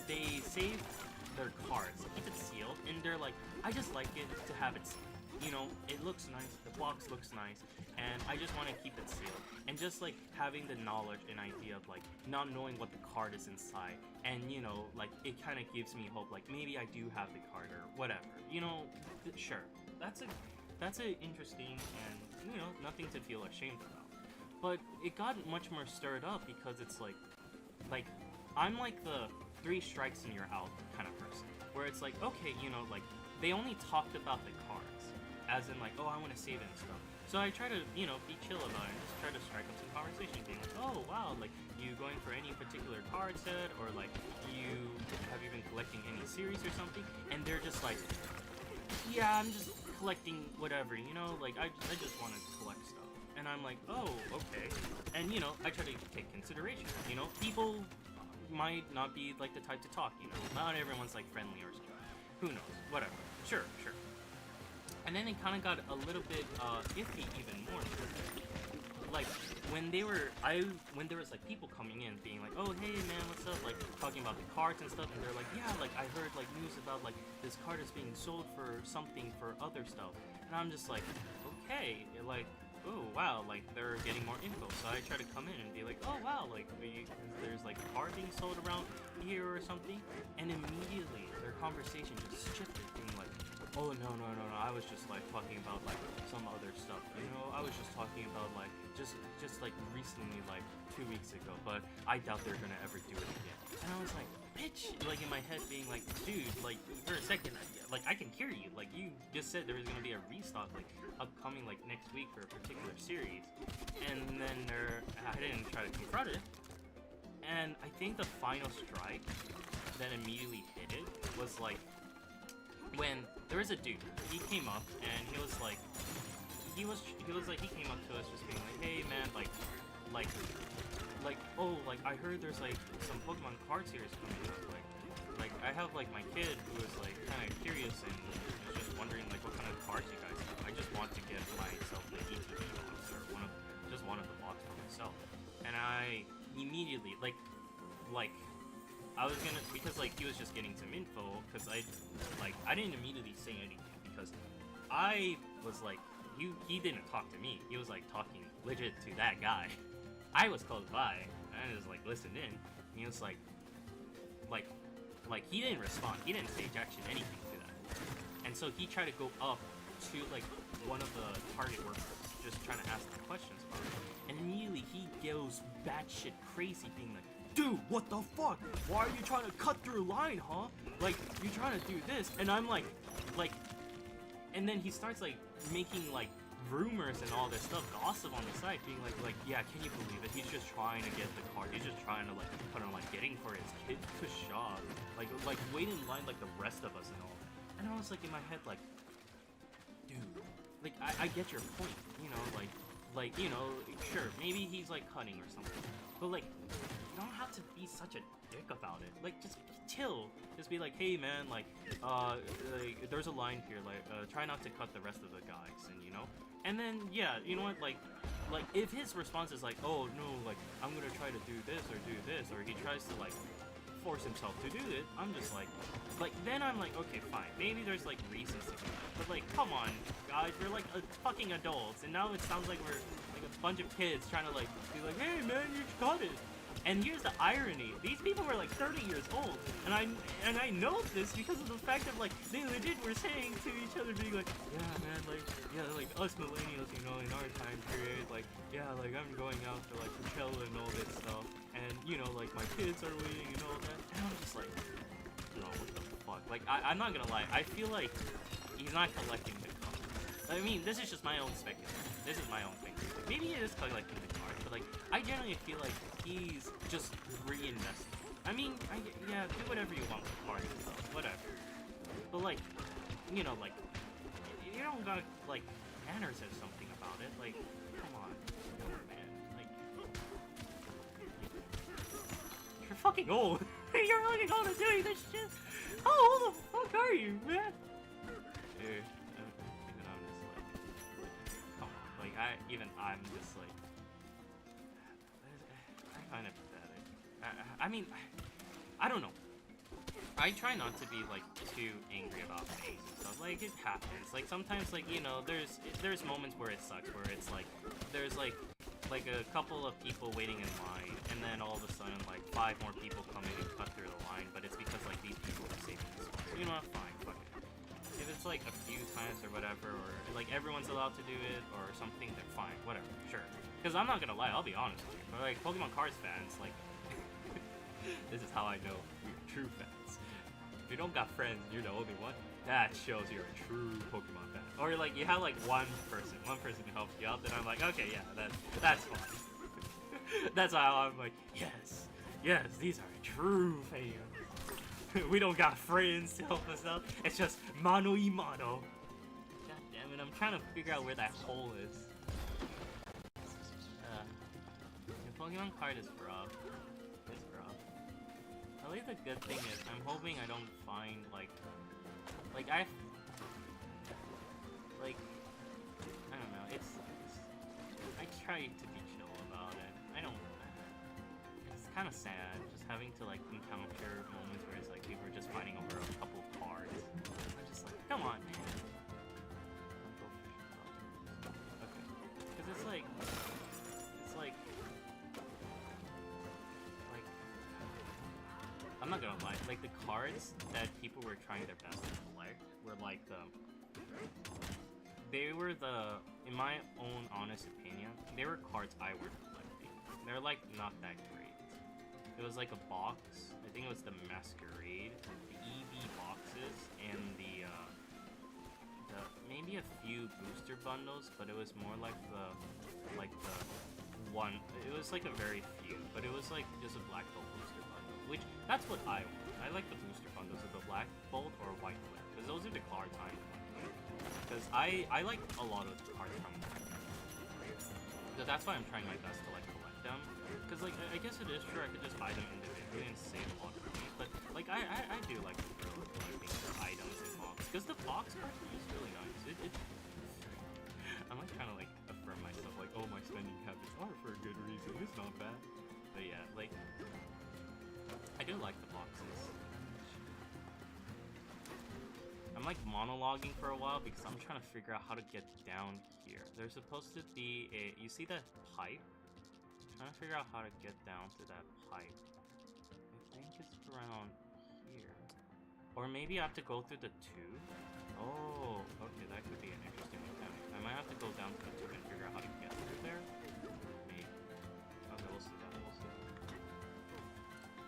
they save their cards, keep it sealed, and they're like, I just like it to have it sealed. You know, it looks nice, the box looks nice, and I just want to keep it sealed. And just like having the knowledge and idea of like not knowing what the card is inside, and you know, like it kind of gives me hope, like maybe I do have the card or whatever. You know, sure, that's a interesting and, you know, nothing to feel ashamed about. But it got much more stirred up because it's like I'm like the 3 strikes and you're out kind of person, where it's like, okay, you know, like they only talked about the cards, as in like, oh, I want to save it and stuff. So I try to, you know, be chill about it and just try to strike up some conversation, being like, oh, wow, like, you going for any particular card set, or like, have you been collecting any series or something? And they're just like, yeah, I'm just collecting whatever, you know, like I just want to collect stuff. And I'm like, oh, okay. And you know, I try to take consideration. You know, people might not be like the type to talk. You know, not everyone's like friendly or something. Who knows? Whatever. Sure. And then it kind of got a little bit iffy even more. Like when there was like people coming in being like, oh hey man, what's up, like talking about the cards and stuff, and they're like, yeah, like I heard like news about like this card is being sold for something for other stuff, and I'm just like, okay, like, oh wow, like they're getting more info. So I try to come in and be like, oh wow, like there's like a card being sold around here or something, and immediately their conversation just shifted, being like, oh no, I was just like talking about like some other stuff, you know, I was just talking about like just like recently, like 2 weeks ago, but I doubt they're gonna ever do it again. And I was like, bitch, like in my head being like, dude, like for a second, like I can hear you, like you just said there was gonna be a restock like upcoming like next week for a particular series, and then I didn't try to confront it, and I think the final strike that immediately hit it was like when there was a dude, he came up and he was like, he came up to us just being like, hey man, like, oh, like I heard there's like some Pokemon card series coming out, like I have like my kid who is like kind of curious and is just wondering like what kind of cards you guys have. I just want to get myself the ETB box or one of the boxes for myself, and I immediately like I was gonna, because like he was just getting some info, because I didn't immediately say anything, because I was like, he didn't talk to me, he was like talking legit to that guy. I was close by, and I just like listened in, and he was like he didn't respond, he didn't say jack shit anything to that, and so he tried to go up to like one of the target workers, just trying to ask the questions about it, and immediately he goes batshit crazy, being like, dude, what the fuck? Why are you trying to cut through line, huh? Like, you're trying to do this, and I'm like, and then he starts like making like rumors and all this stuff, gossip on the side, being like, yeah, can you believe it? He's just trying to get the card. He's just trying to like put on like getting for his kid to shop, like wait in line like the rest of us and all. And I was like in my head like, dude, like I get your point, you know, like you know, sure, maybe he's like cutting or something, but like, you don't have to be such a dick about it. Like, just chill. Just be like, hey man, like there's a line here, like try not to cut the rest of the guys, and you know. And then yeah, you know what, like if his response is like, oh no, like I'm gonna try to do this, or he tries to like force himself to do it, I'm just like then I'm like, okay, fine, maybe there's like reasons to do that, but like, come on guys, we're like fucking adults, and now it sounds like we're like a bunch of kids trying to like be like, hey man, you got it. And here's the irony, these people were like 30 years old, and I know this because of the fact that like they legit were saying to each other, being like, yeah man, like, yeah, like us millennials, you know, in our time period, like, yeah, like I'm going out for like Coachella and all this stuff, and you know, like my kids are waiting and all that, and I'm just like, no, what the fuck, like I'm not gonna lie, I feel like he's not collecting the cards. I mean, this is just my own speculation, this is my own thing, like, maybe he is collecting the cards, but like, I generally feel like he's just reinvesting. I mean, yeah, do whatever you want with cards and stuff, whatever. But like, you know, like, you don't got like manners or something about it. Like, come on, man. Like, you're fucking old. You're fucking old and doing this shit. How old the fuck are you, man? Dude, I'm just like, come on. Like, I'm just like. Kind of pathetic. I mean, I don't know. I try not to be like too angry about things and stuff. Like, it happens. Like sometimes, like, you know, there's moments where it sucks, where it's like there's like a couple of people waiting in line, and then all of a sudden like 5 more people come in and cut through the line. But it's because like these people are saving this one. So, you know what? Fine, fuck it. If it's like a few times or whatever, or like everyone's allowed to do it or something, then fine, whatever, sure. Because I'm not gonna lie, I'll be honest with you. But like Pokemon cards fans, like this is how I know we're true fans. If you don't got friends and you're the only one, that shows you're a true Pokemon fan. Or like you have like one person who helps you out, then I'm like, okay, yeah, that's fine. That's how I'm like, yes, these are true fans. We don't got friends to help us out. It's just mano y mano. God and I'm trying to figure out where that hole is. The Pokemon card is rough. It's rough. At least the good thing is, I'm hoping I don't find, like I don't know, I try to be chill about it. It's kind of sad, just having to, like, encounter moments where it's like people are just fighting over a couple of cards. I'm just like, come on, man. Okay. Because it's like, I'm not gonna lie, like, the cards that people were trying their best to collect were like in my own honest opinion, they were cards I were collecting. They're like not that great. It was like a box, I think it was the Masquerade, the EV boxes, and the maybe a few booster bundles, but it was more like the one, it was like a very few, but it was like just a Black Bolt booster bundle, which, that's what I want. I like the booster bundles of the Black Bolt or White Flare, because those are the cards I'm collecting. Because I like a lot of the cards from them. So that's why I'm trying my best to, like, collect them. Because, like, I guess it is true I could just buy them individually and save a lot of money, but, like, I do like the thrill of collecting their items in box, because the box part is really nice. I'm, like, trying to, like, affirm myself, like, oh, my spending habits are for a good reason, it's not bad. But yeah, like, I do like the boxes. I'm, like, monologuing for a while because I'm trying to figure out how to get down here. There's supposed to be a... You see that pipe? I'm trying to figure out how to get down to that pipe. I think it's around here. Or maybe I have to go through the tube? Oh, okay, that could be an interesting mechanic. I might have to go down to the tube and figure out how to get through there. Maybe. Okay, we'll see that.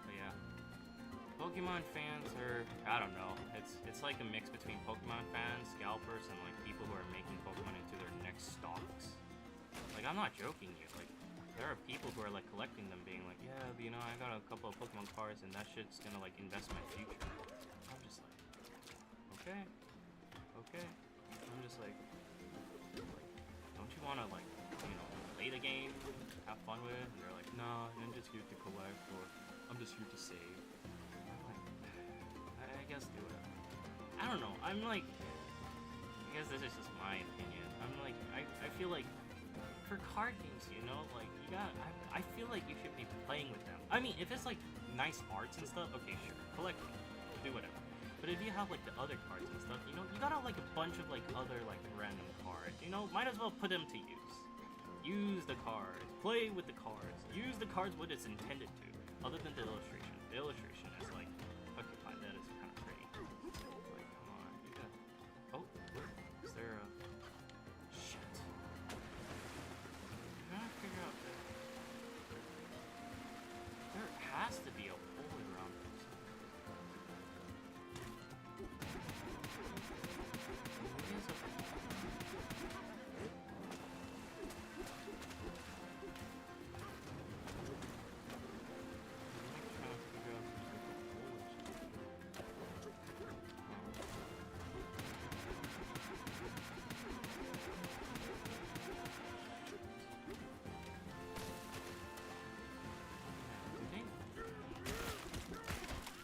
But yeah. Pokemon fans are, I don't know, it's like a mix between Pokemon fans, scalpers, and like people who are making Pokemon into their next stocks. Like, I'm not joking you, like, there are people who are like collecting them being like, yeah, you know, I got a couple of Pokemon cards and that shit's gonna like invest my future. I'm just like, okay. I'm just like, don't you wanna, like, you know, play the game, have fun with it? And they're like, nah, I'm just here to collect, or I'm just here to save. I guess do it. I don't know. I'm like, I guess this is just my opinion. I'm like, I feel like for card games, you know, like you got. I feel like you should be playing with them. I mean, if it's like nice arts and stuff, okay, sure, collect them, do whatever. But if you have like the other cards and stuff, you know, you got like a bunch of like other like random cards. You know, might as well put them to use. Use the cards. Play with the cards. Use the cards what it's intended to. Other than the illustration. The illustration is like, okay, fine, that is kind of pretty. Like, come on, you got. Oh, is there a? Shit. I'm trying to figure out that. There has to be a hole around there.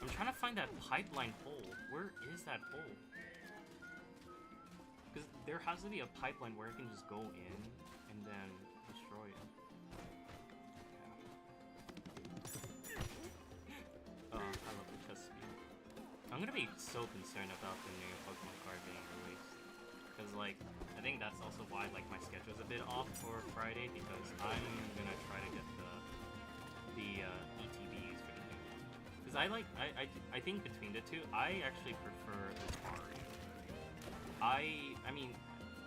I'm trying to find that pipeline hole. Where is that hole? Because there has to be a pipeline where I can just go in and then destroy it. Yeah. Oh, I love the chest speed. I'm gonna be so concerned about the new Pokemon card being released. Because, like, I think that's also why, like, my schedule's a bit off for Friday, because I'm gonna try to get the ETBs for the new one. Because I think between the two, I actually prefer Lucario. I mean,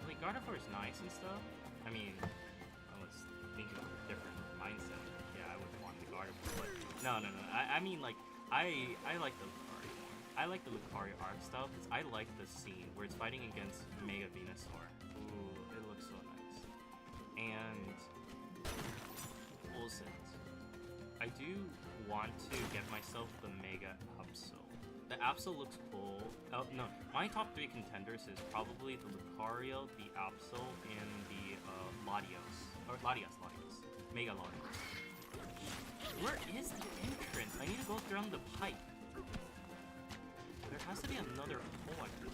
like, Gardevoir is nice and stuff. I mean, I was thinking of a different mindset. Yeah, I would want the Gardevoir, but no. I mean, like, I like the Lucario one. I like the Lucario art style because I like the scene where it's fighting against Mega Venusaur. Ooh, it looks so nice. And also, I do want to get myself the Mega Absol. The Absol looks cool. Oh, no, my top 3 contenders is probably the Lucario, the Absol, and the Latios. Or Latias. Mega Latias. Where is the entrance? I need to go around the pipe. There has to be another hole, I think.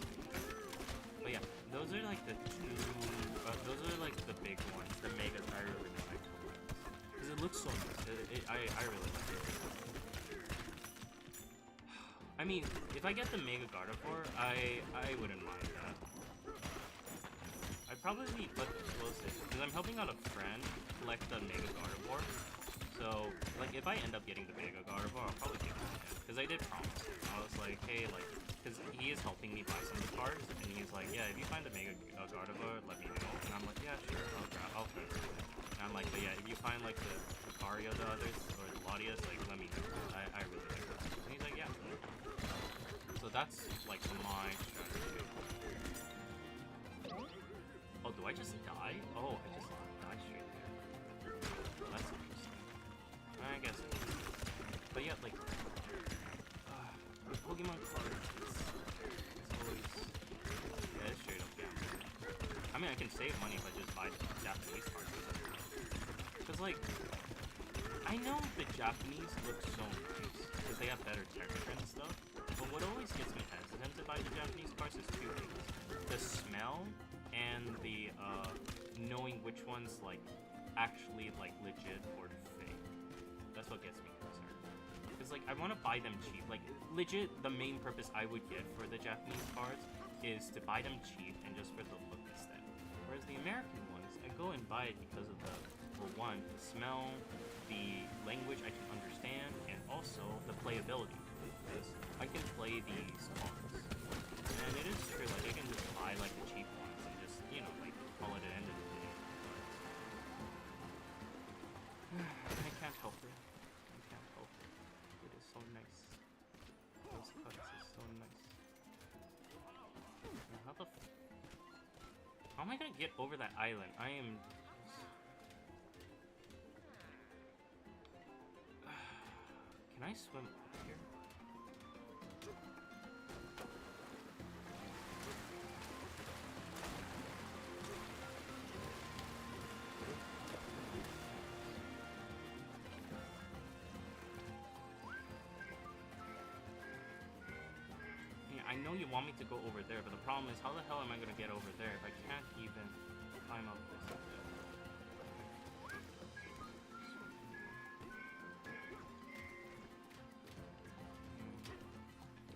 But yeah, those are like the two... those are like the big ones. The Megas I really like. Because it looks so nice. I really like it. I mean, if I get the Mega Gardevoir, I wouldn't mind that. I'd probably, but we'll see. Because I'm helping out a friend collect the Mega Gardevoir. So, like, if I end up getting the Mega Gardevoir, I'll probably give it to him. Because I did promise him. I was like, hey, like, because he is helping me buy some of the cards, and he's like, yeah, if you find the Mega Gardevoir, let me know. And I'm like, yeah, sure, I'll try it. And I'm like, but yeah, if you find, like, the Lucario, the others, or the Latias, like, let me know. I really like that. And he's like, yeah. So that's, like, my strategy. Oh, do I just die? Oh, I just died straight there. That's interesting. I guess it is. But yeah, like, with Pokemon cards, it's always... Yeah, it's straight up gambling. I mean, I can save money if I just buy the Japanese cards. Because, like, I know the Japanese look so nice, because they have better texture and stuff, but what always gets me hesitant to buy the Japanese cards is 2 things. The smell, and the, knowing which one's, like, actually, like, legit or fake. That's what gets me concerned. Because, like, I want to buy them cheap. Like, legit, the main purpose I would get for the Japanese cards is to buy them cheap and just for the look aesthetic. Whereas the American ones, I go and buy it because of the, well, one, the smell, the language I can understand, and also the playability. Because I can play these cards. And it is true, like, I can just buy, like, the cheap ones and just, you know, like, call it an end of the day. I can't help it. I can't help it. It is so nice. Those cuts is so nice. Now, how the how am I gonna get over that island? I am... Can I swim up here? I know you want me to go over there, but the problem is, how the hell am I gonna get over there if I can't even climb up this hill?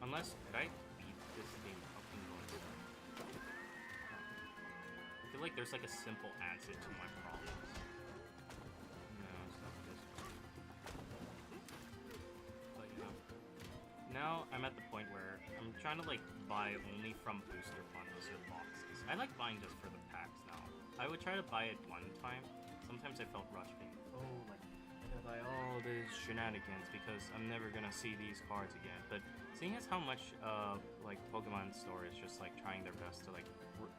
Unless, could I beat this thing up and go inside? I feel like there's like a simple answer to my problems. No, it's not this one. But yeah. Now I'm at the point where I'm trying to like buy only from booster bundles or boxes. I like buying just for the packs now. I would try to buy it one time. Sometimes I felt rushed being, oh, like, I gotta buy all these shenanigans because I'm never gonna see these cards again. But seeing as how much like Pokemon Store is just like trying their best to like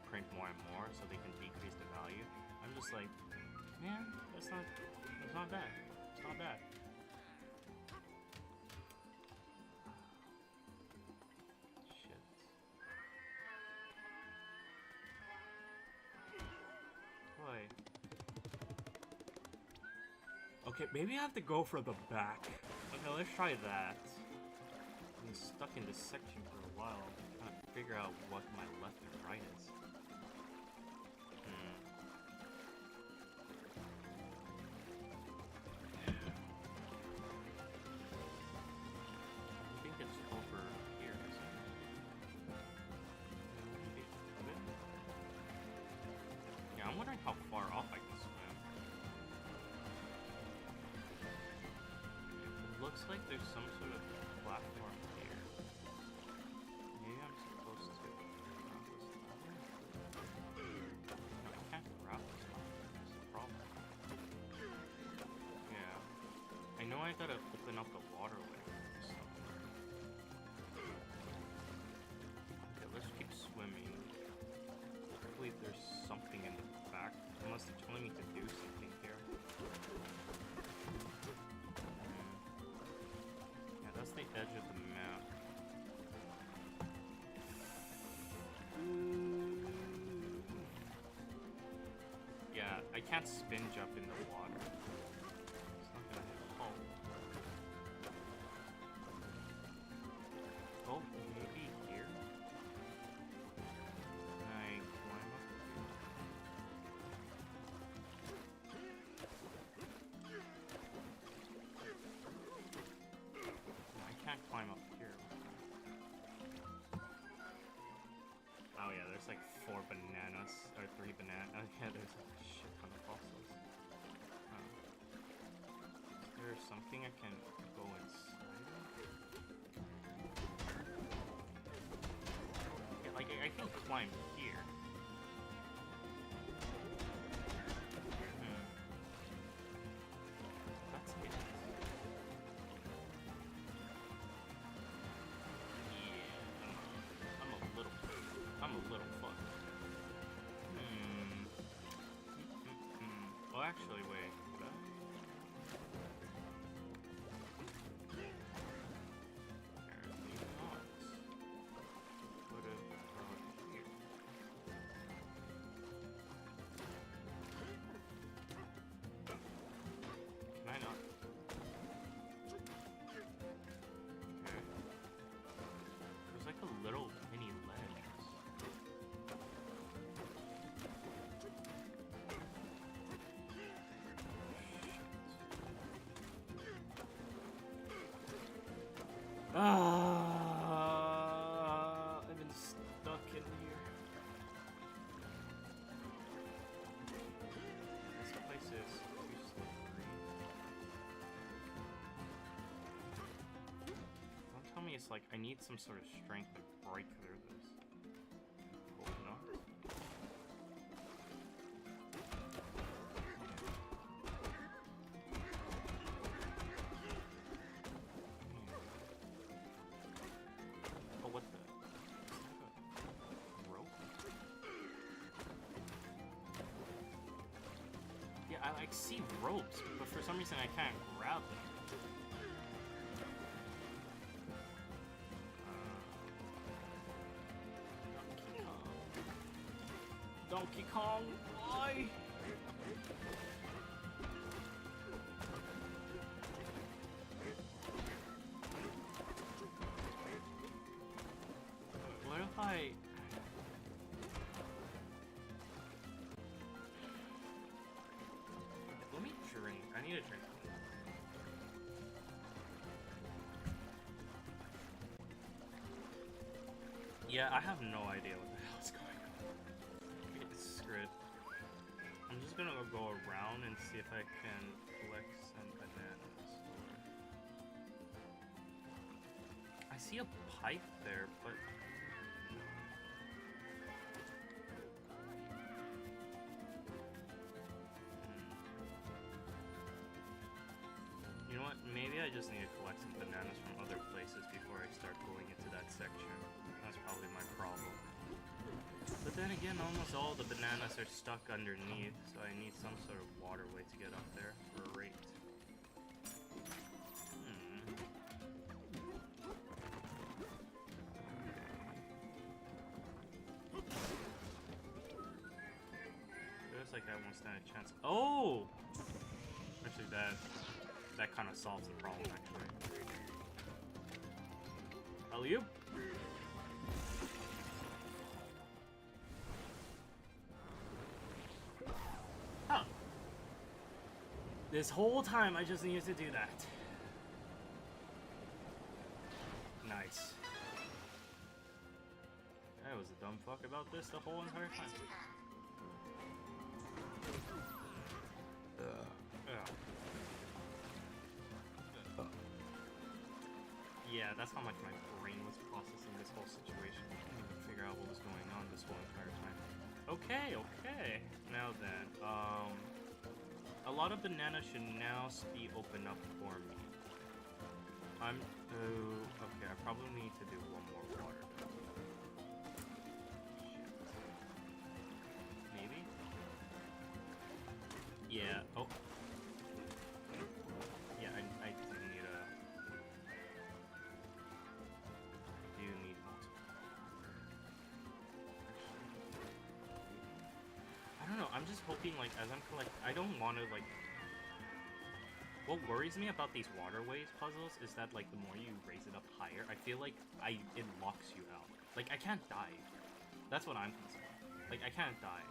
print more and more so they can decrease the value, I'm just like, man, that's not bad. It's not bad. Okay, maybe I have to go for the back. Okay, let's try that. I've been stuck in this section for a while, trying to figure out what my left and right is. I think it's over here, isn't it? Maybe a bit? Yeah, I'm wondering how far off I can swim. Looks like there's some sort of platform here. Maybe I'm supposed to grab this ladder? No, I can't grab this ladder. That's the problem. Yeah. I know I gotta open up the waterway somewhere. Okay, let's keep swimming. Hopefully there's something in the back. Unless they're telling me to do something here. That's the edge of the map. can't spin jump in the water. It's not gonna hit. Oh, maybe here? Can I climb up here? No, I can't climb up here. Oh yeah, there's like 4 bananas, or 3 bananas. Oh yeah, there's a shit ton of fossils. Is there something I can go inside of? Yeah, like I can climb here. That's it. Yeah, I'm a little fucked. Oh, actually, wait. Could I? Apparently not. What about here? Can I not? Okay. There's like a little mini ledge. I've been stuck in here. This place is too slippery. Don't tell me it's like I need some sort of strength to break through this. Oh no. What the? Is that a rope? Yeah, I like see ropes, but for some reason I can't grab them. Donkey Kong, why? What if I... Let me drink. I need a drink. Yeah, I have no idea what the hell is going on. It's screwed. I'm just gonna go around and see if I can collect some bananas. I see a pipe there, but... You know what? Maybe I just need to collect some bananas from other places before I start going into that section. That's probably my problem. But then again, almost all the bananas are stuck underneath, so I need some sort of waterway to get up there. Great. Looks like I won't stand a chance. Oh! Actually, that kind of solves the problem, actually. Alley-oop! Huh. This whole time, I just needed to do that. Nice. I was a dumb fuck about this the whole entire time. Yeah, that's how much my brain was processing this whole situation. I couldn't even figure out what was going on this whole entire time. Okay, okay. Now then, a lot of bananas should now be opened up for me. Okay, I probably need to do one more water. Shit. Maybe? Yeah, oh. Yeah, I do need a... I do need multiple. I don't know, I'm just hoping, like, as I'm collecting, I don't want to, like... What worries me about these waterways puzzles is that, like, the more you raise it up higher, I feel like it locks you out. Like, I can't die. That's what I'm concerned. Like, I can't die.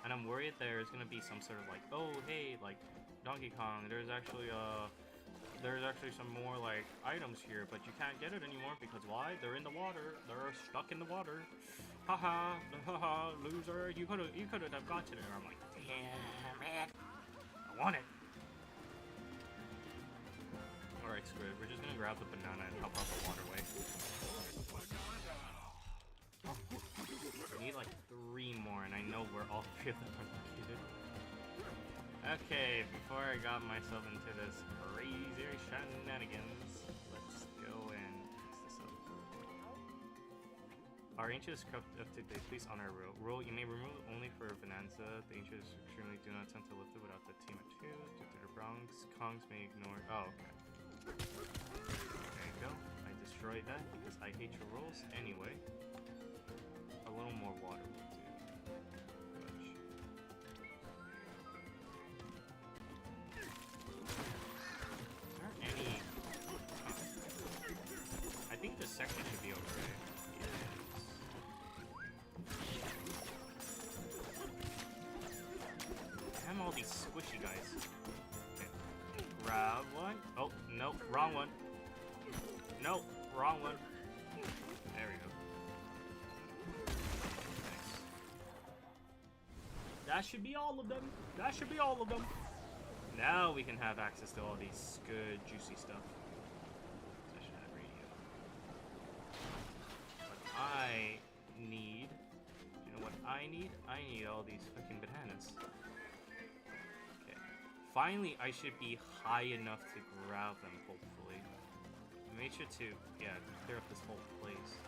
And I'm worried there's gonna be some sort of, like, oh, hey, like, Donkey Kong, there's actually some more, like, items here, but you can't get it anymore, because why? They're in the water. They're stuck in the water. Haha, haha, loser. You could've have gotten it. And I'm like, damn it. I want it. Alright, screw it. We're just gonna grab the banana and help out the waterway. We need like 3 more, and I know where all 3 of them are located. Okay, before I got myself into this crazy shenanigans, let's go and fix this up. Our ancient is corrupt up to date. Please honor a rule. You may remove it only for Bananza. The ancient is extremely do not attempt to lift it without the team of 2. Due to the Bronx, Kongs may ignore. Oh, okay. There you go. I destroyed that because I hate your rules anyway. A little more water will do. There aren't any... I think this section should be okay. Yes. Damn all these squishy guys. Grab one. Oh, no, wrong one. No, wrong one. There we go. Nice. That should be all of them. That should be all of them. Now we can have access to all these good, juicy stuff. Session at radio. What I need... You know what I need? I need all these fucking bananas. Finally, I should be high enough to grab them, hopefully. I made sure to, yeah, clear up this whole place.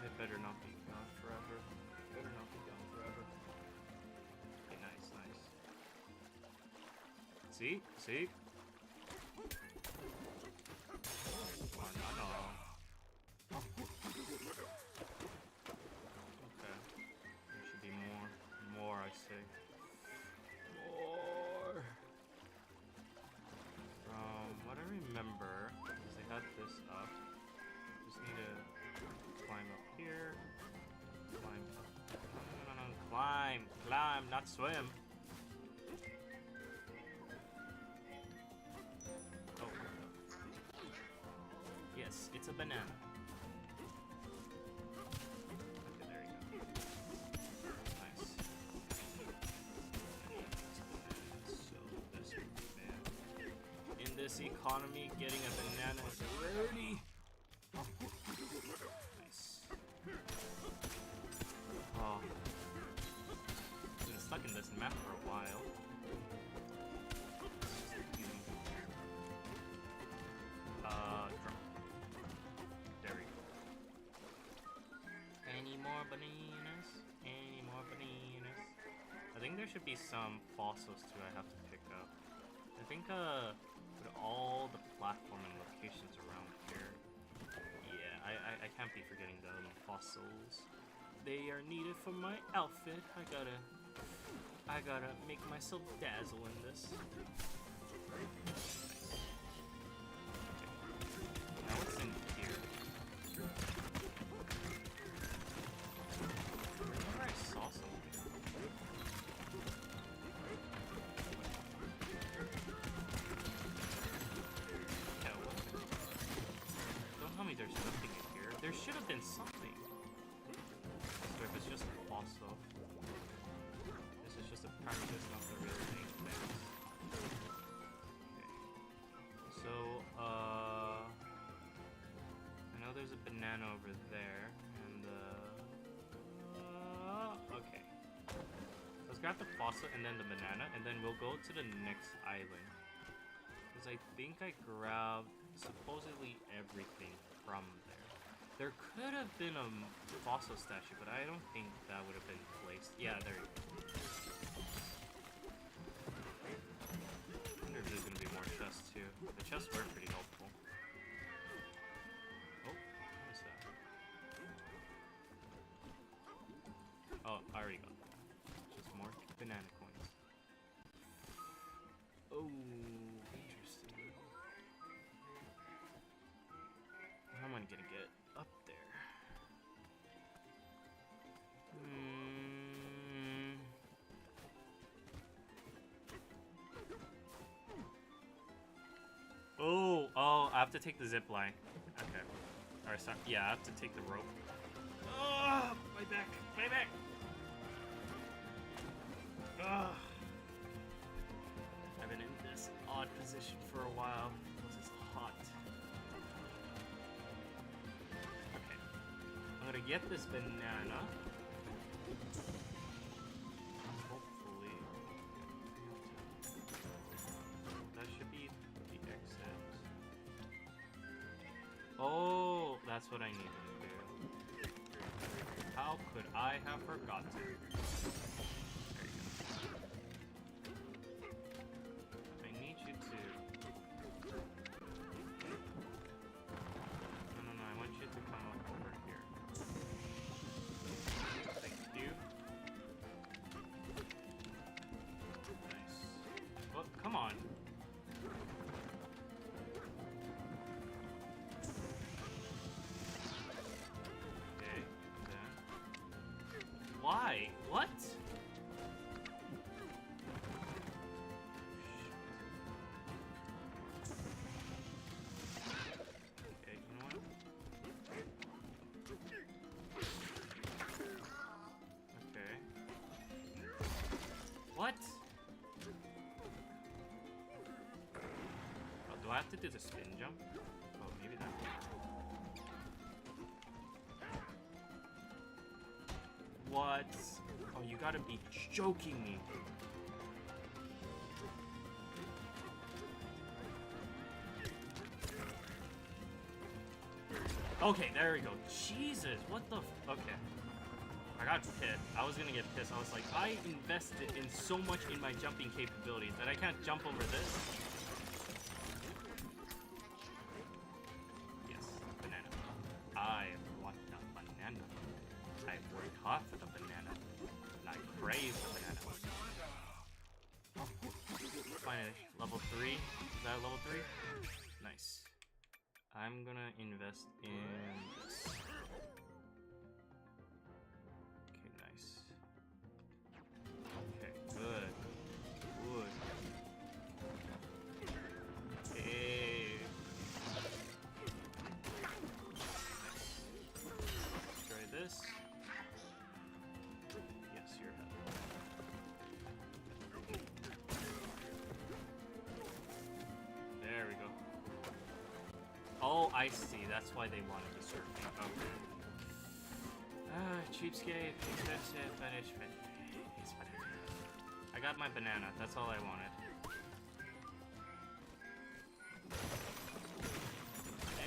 It better not be gone forever. Better not be gone forever. Okay, nice, nice. See? See? I say. More! From what I remember, is they had this up. Just need to climb up here. Climb up. No. Climb! Climb, not swim! Oh. Yes, it's a banana. This economy, getting a banana is a rarity. Nice. Oh. I've been stuck in this map for a while. Drop. There we go. Any more bananas? Any more bananas? I think there should be some fossils too I have to pick up. I think, with all the platforming locations around here. Yeah, I can't be forgetting the fossils. They are needed for my outfit. I gotta make myself dazzle in this. Nice. Okay. Now what's in here? I remember I saw something. There's nothing in here. There should have been something. So if it's just a fossil, this is just a practice, not the real thing. Okay. So, I know there's a banana over there, and okay. Let's grab the fossil and then the banana, and then we'll go to the next island. Because I think I grabbed supposedly everything from there. There could have been a fossil statue, but I don't think that would have been placed. Yeah, there you go. I wonder if there's gonna be more chests too. The chests were pretty helpful. Oh, what is that? already got that. Just more banana coins. Oh, interesting. How am I gonna get up there? Oh, I have to take the zip line. Okay. Or sorry, yeah, I have to take the rope. Oh, my back, my back. Ugh. I've been in this odd position for a while because it's hot. Okay. I'm gonna get this banana. Hopefully. That should be the exit. Oh, that's what I needed to do. How could I have forgotten? There you go. I need you to... No, I want you to come up over here. Thank you. Nice. Oh, come on. Okay, then. Why? What? Okay, you know what? Okay. What? Oh, do I have to do the spin jump? Oh, maybe that. What? Oh, you gotta be joking me. Okay, there we go. Jesus, what the okay. I got pissed. I was gonna get pissed. I was like, I invested in so much in my jumping capabilities that I can't jump over this. Yes, banana. I want a banana. I worked hard for the banana. And I crave the banana. Finally, level 3. Is that level 3? Nice. I'm gonna invest in this. Okay, nice. Okay, good. Good. Okay. Destroy this. Yes, you're happy. There we go. Oh, I see. That's why they wanted the surfing. Okay. Cheapskate, expensive, finish. I got my banana. That's all I wanted.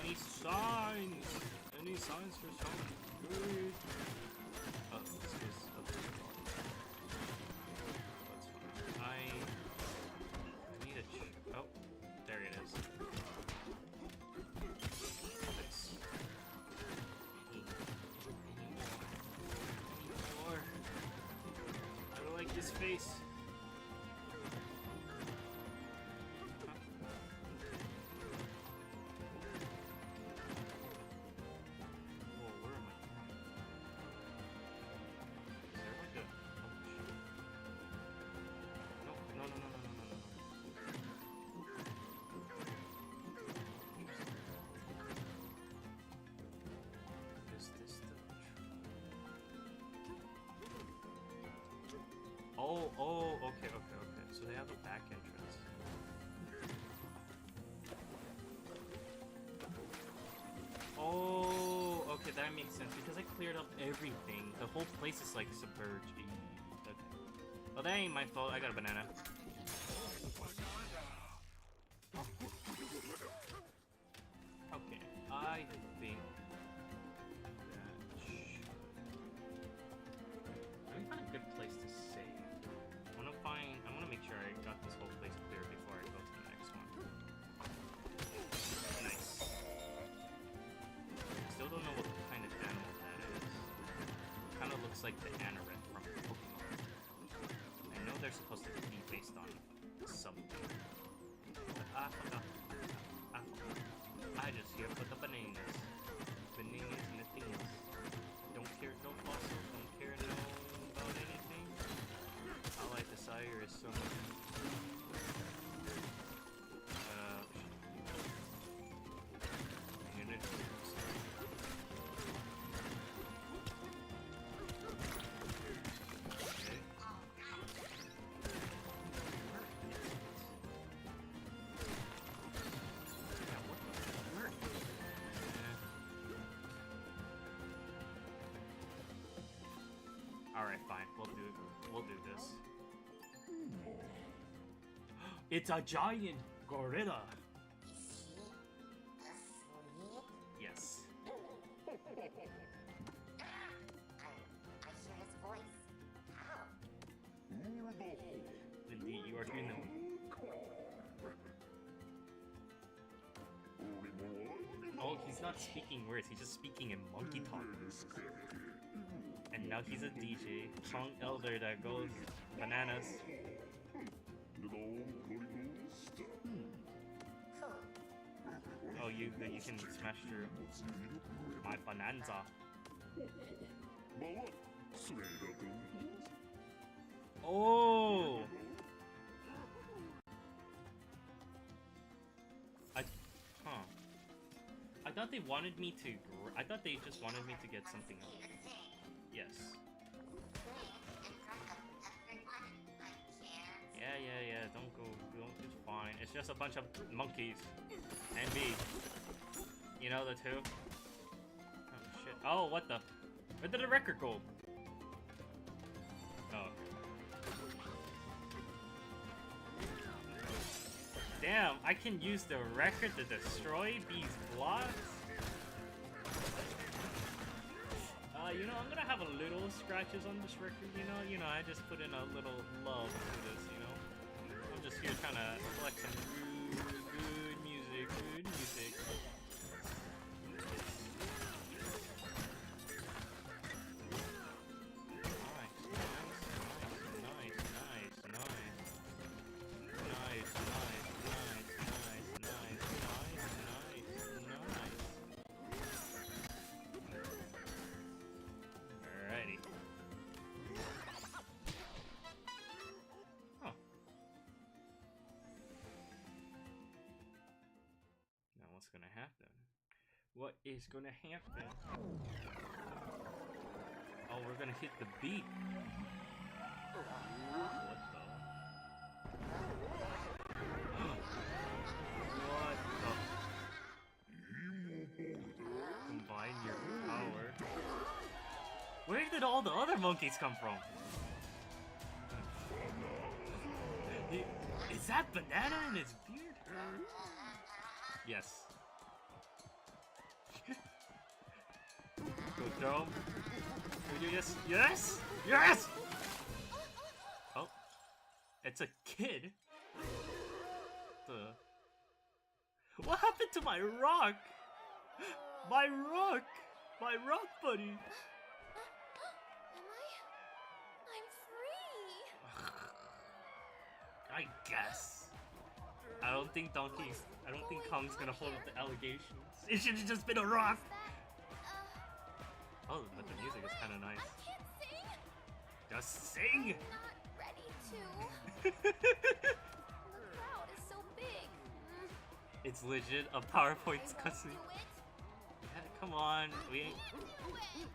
Any signs? Any signs for something good? Oh, this is okay. That's fine. I need a oh, there it is. His face. Whoa, where am I? Is there like a... Oh, no. Is this the... Oh, okay. So they have a back entrance. Oh, okay, that makes sense because I cleared up everything. The whole place is like submerged. Okay. Well, that ain't my fault. I got a banana. Okay, I think that let me find a good place to save. I want to make sure I got this whole place clear before I go to the next one. Nice. Still don't know what kind of animal that is. Kind of looks like the anorak from are supposed to be based on something. I forgot. I just here for the bananas. Bananas, nothing else. Don't care, no fossil, don't care no about anything. All I desire is some... Alright, fine. We'll do this. It's a giant gorilla. Yes. I hear his voice. How? Indeed, you are hearing them. Oh, he's not speaking words, he's just speaking in monkey talk. And now he's a DJ, Chong Elder that goes bananas. Oh, you can smash through my Bananza. Oh! I thought they wanted me to. I thought they just wanted me to get something else. Yes. Yeah. Don't go. It's fine. It's just a bunch of monkeys. And me. You know the two? Oh shit. Oh, what the? Where did the record go? Oh. Damn, I can use the record to destroy these blocks? You know, I'm gonna have a little scratches on this record, you know, I just put in a little love to this, you know? I'm just here trying to collect some good music. What is gonna happen? Oh, we're gonna hit the beat. What the? Combine your power. Where did all the other monkeys come from? Is that banana in his beard? Yes. Go throw him. Yes! Oh. It's a kid. What happened to my rock? My rock buddy. Am I'm free. I guess. I don't think Kong's gonna hold up the allegations. It should have just been a rock. Oh, but the music is kind of nice. I can't sing. Just sing. I'm not ready to. The crowd is so big. It's legit a PowerPoint's cutscene. Yeah, come on, we ain't.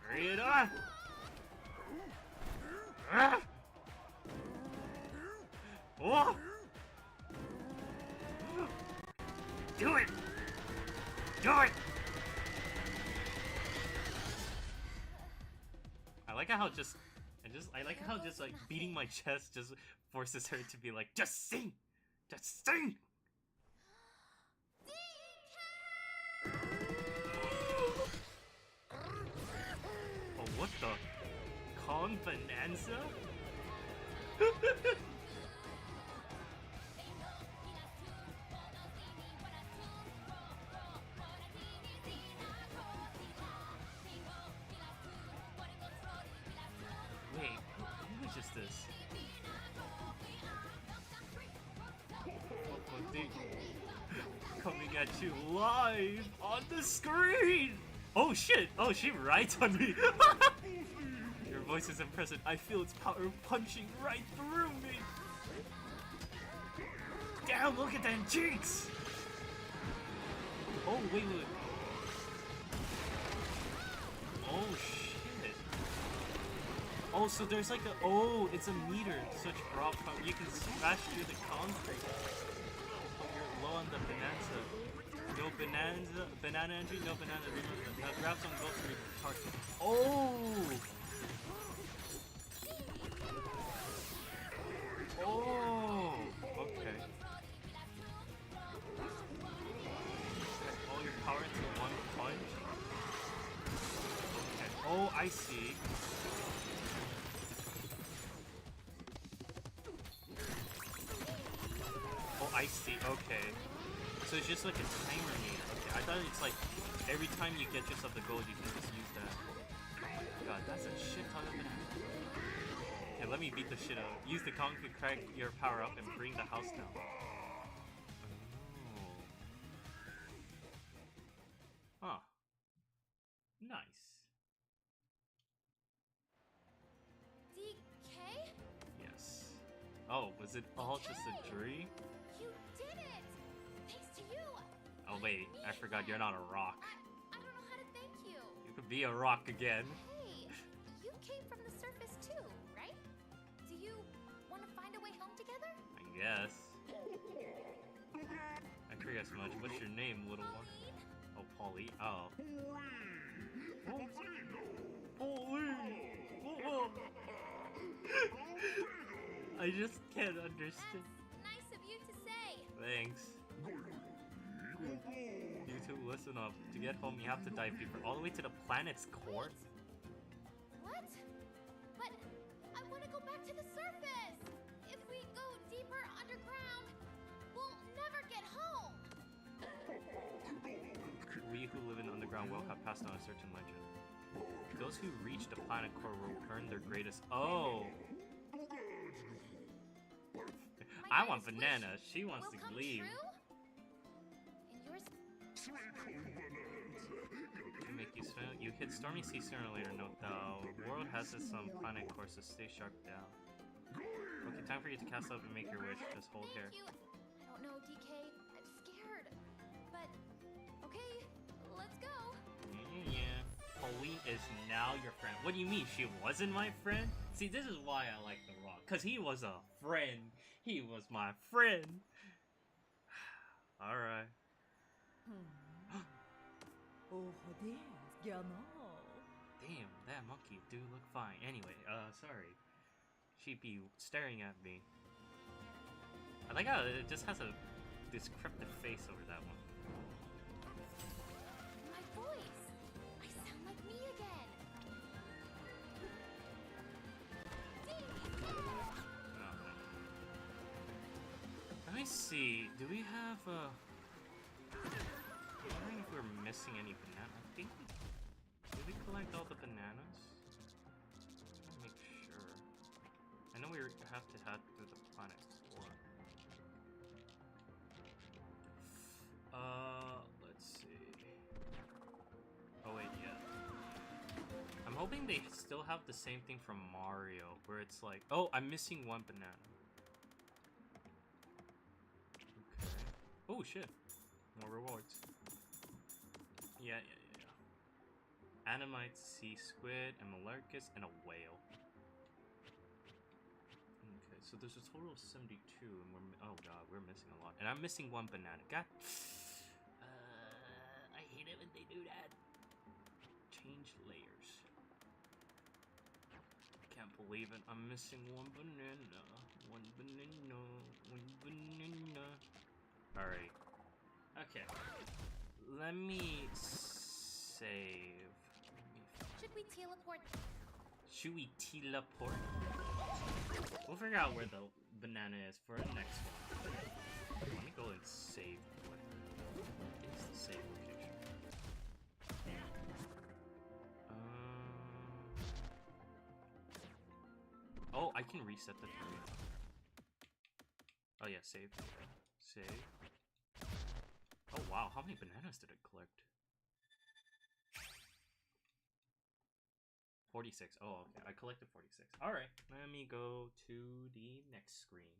Hurry it up. Oh! Do it! Do it! I like how just like beating my chest just forces her to be like, just sing! Just sing! Oh, what the? Kong Bananza? Wait, who is just this? at you live on the screen! Oh shit! Oh, she writes on me! Your voice is impressive. I feel its power punching right through me! Damn, look at them cheeks! Oh, wait. Oh shit. Oh, so there's like a... Oh, it's a meter. Such raw power. You can smash through the concrete. You're low on the Bananza. No banana entry, no banana. Now grab some gold for your target. Oh! Oh! Okay. All your power into one punch? Okay. Oh, I see. Oh, I see. Okay. So it's just like a timer meter. Okay, I thought it's like every time you get yourself the gold, you can just use that. God, that's a shit ton of banana. Okay, let me beat the shit out. Use the concrete crack your power up and bring the house down. Oh. Huh. Nice. DK? Yes. Oh, was it all just a dream? You did it! Thanks to you! Oh wait, I forgot you're not a rock. I don't know how to thank you. You could be a rock again. Hey, you came from the surface too, right? Do you want to find a way home together? I guess. I forget so much. What's your name, little one? Oh, Pauline. Oh. Pauline! Oh. I just can't understand. That's nice of you to say. Thanks. You two, listen up. To get home, you have to dive deeper, all the way to the planet's core. What? But I want to go back to the surface. If we go deeper underground, we'll never get home. We who live in the underground will have passed on a certain legend. Those who reach the planet core will earn their greatest. Oh! I want banana. She wants to leave. And yours? To make you smile, you hit stormy sea sooner or later. Note the world has its planet course, so stay sharp down. Okay, time for you to cast up and make your wish. Just hold here. Thank you. I don't know, DK. I'm scared. But okay, let's go. Yeah. Pauline is now your friend. What do you mean she wasn't my friend? See, this is why I like The Rock. Cause he was a friend. He was my friend. Alright. Oh, damn, that monkey do look fine. Anyway, sorry. She'd be staring at me. I like how it just has a descriptive face over that one. My voice. I sound like me again. Let me see. Do we have I'm wondering if we're missing any banana. I think did we collect all the bananas? Make sure. I know we have to head through the planet core. Let's see. Oh wait, yeah. I'm hoping they still have the same thing from Mario, where it's like, oh, I'm missing one banana. Oh shit. More rewards. Yeah. Animite, sea squid, and Malarcus, and a whale. Okay, so there's a total of 72, and oh god, we're missing a lot. And I'm missing one banana. God. I hate it when they do that. Change layers. I can't believe it. I'm missing one banana. One banana. Alright. Okay. Let me save. Should we teleport? Should we teleport? We'll figure out where the banana is for the next one. Let me go and save. What is the save location? Oh, I can reset the terminal. Oh yeah, save. Save. Oh wow, how many bananas did it collect? 46. Oh, okay. I collected 46. Alright, let me go to the next screen.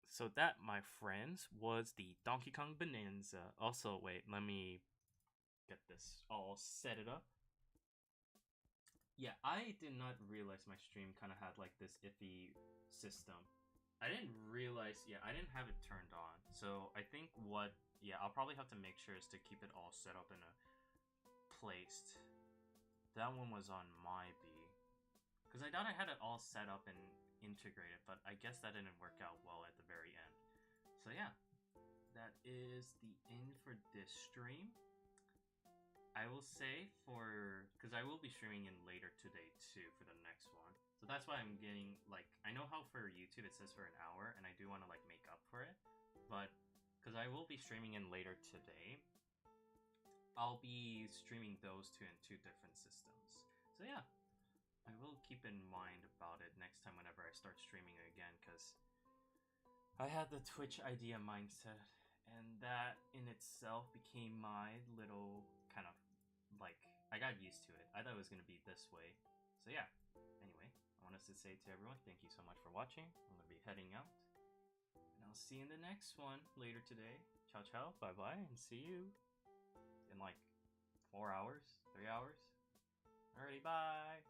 So that, my friends, was the Donkey Kong Bananza. Also, wait, let me get this all set it up. Yeah, I did not realize my stream kind of had like this iffy system. I didn't realize, yeah, I didn't have it turned on. So I think I'll probably have to make sure is to keep it all set up in a placed. That one was on my B. Because I thought I had it all set up and integrated, but I guess that didn't work out well at the very end. So yeah, that is the end for this stream. I will say because I will be streaming in later today too for the next one. So that's why I'm getting, like, I know how for YouTube it says for an hour, and I do want to, like, make up for it. But, because I will be streaming in later today, I'll be streaming those two in 2 different systems. So yeah, I will keep in mind about it next time whenever I start streaming again, because I had the Twitch idea mindset, and that in itself became my little kind of, like, I got used to it. I thought it was going to be this way. So yeah, anyway, I want us to say to everyone, thank you so much for watching. I'm going to be heading out, and I'll see you in the next one later today. Ciao, ciao, bye-bye, and see you in like 4 hours, 3 hours. Alrighty, bye!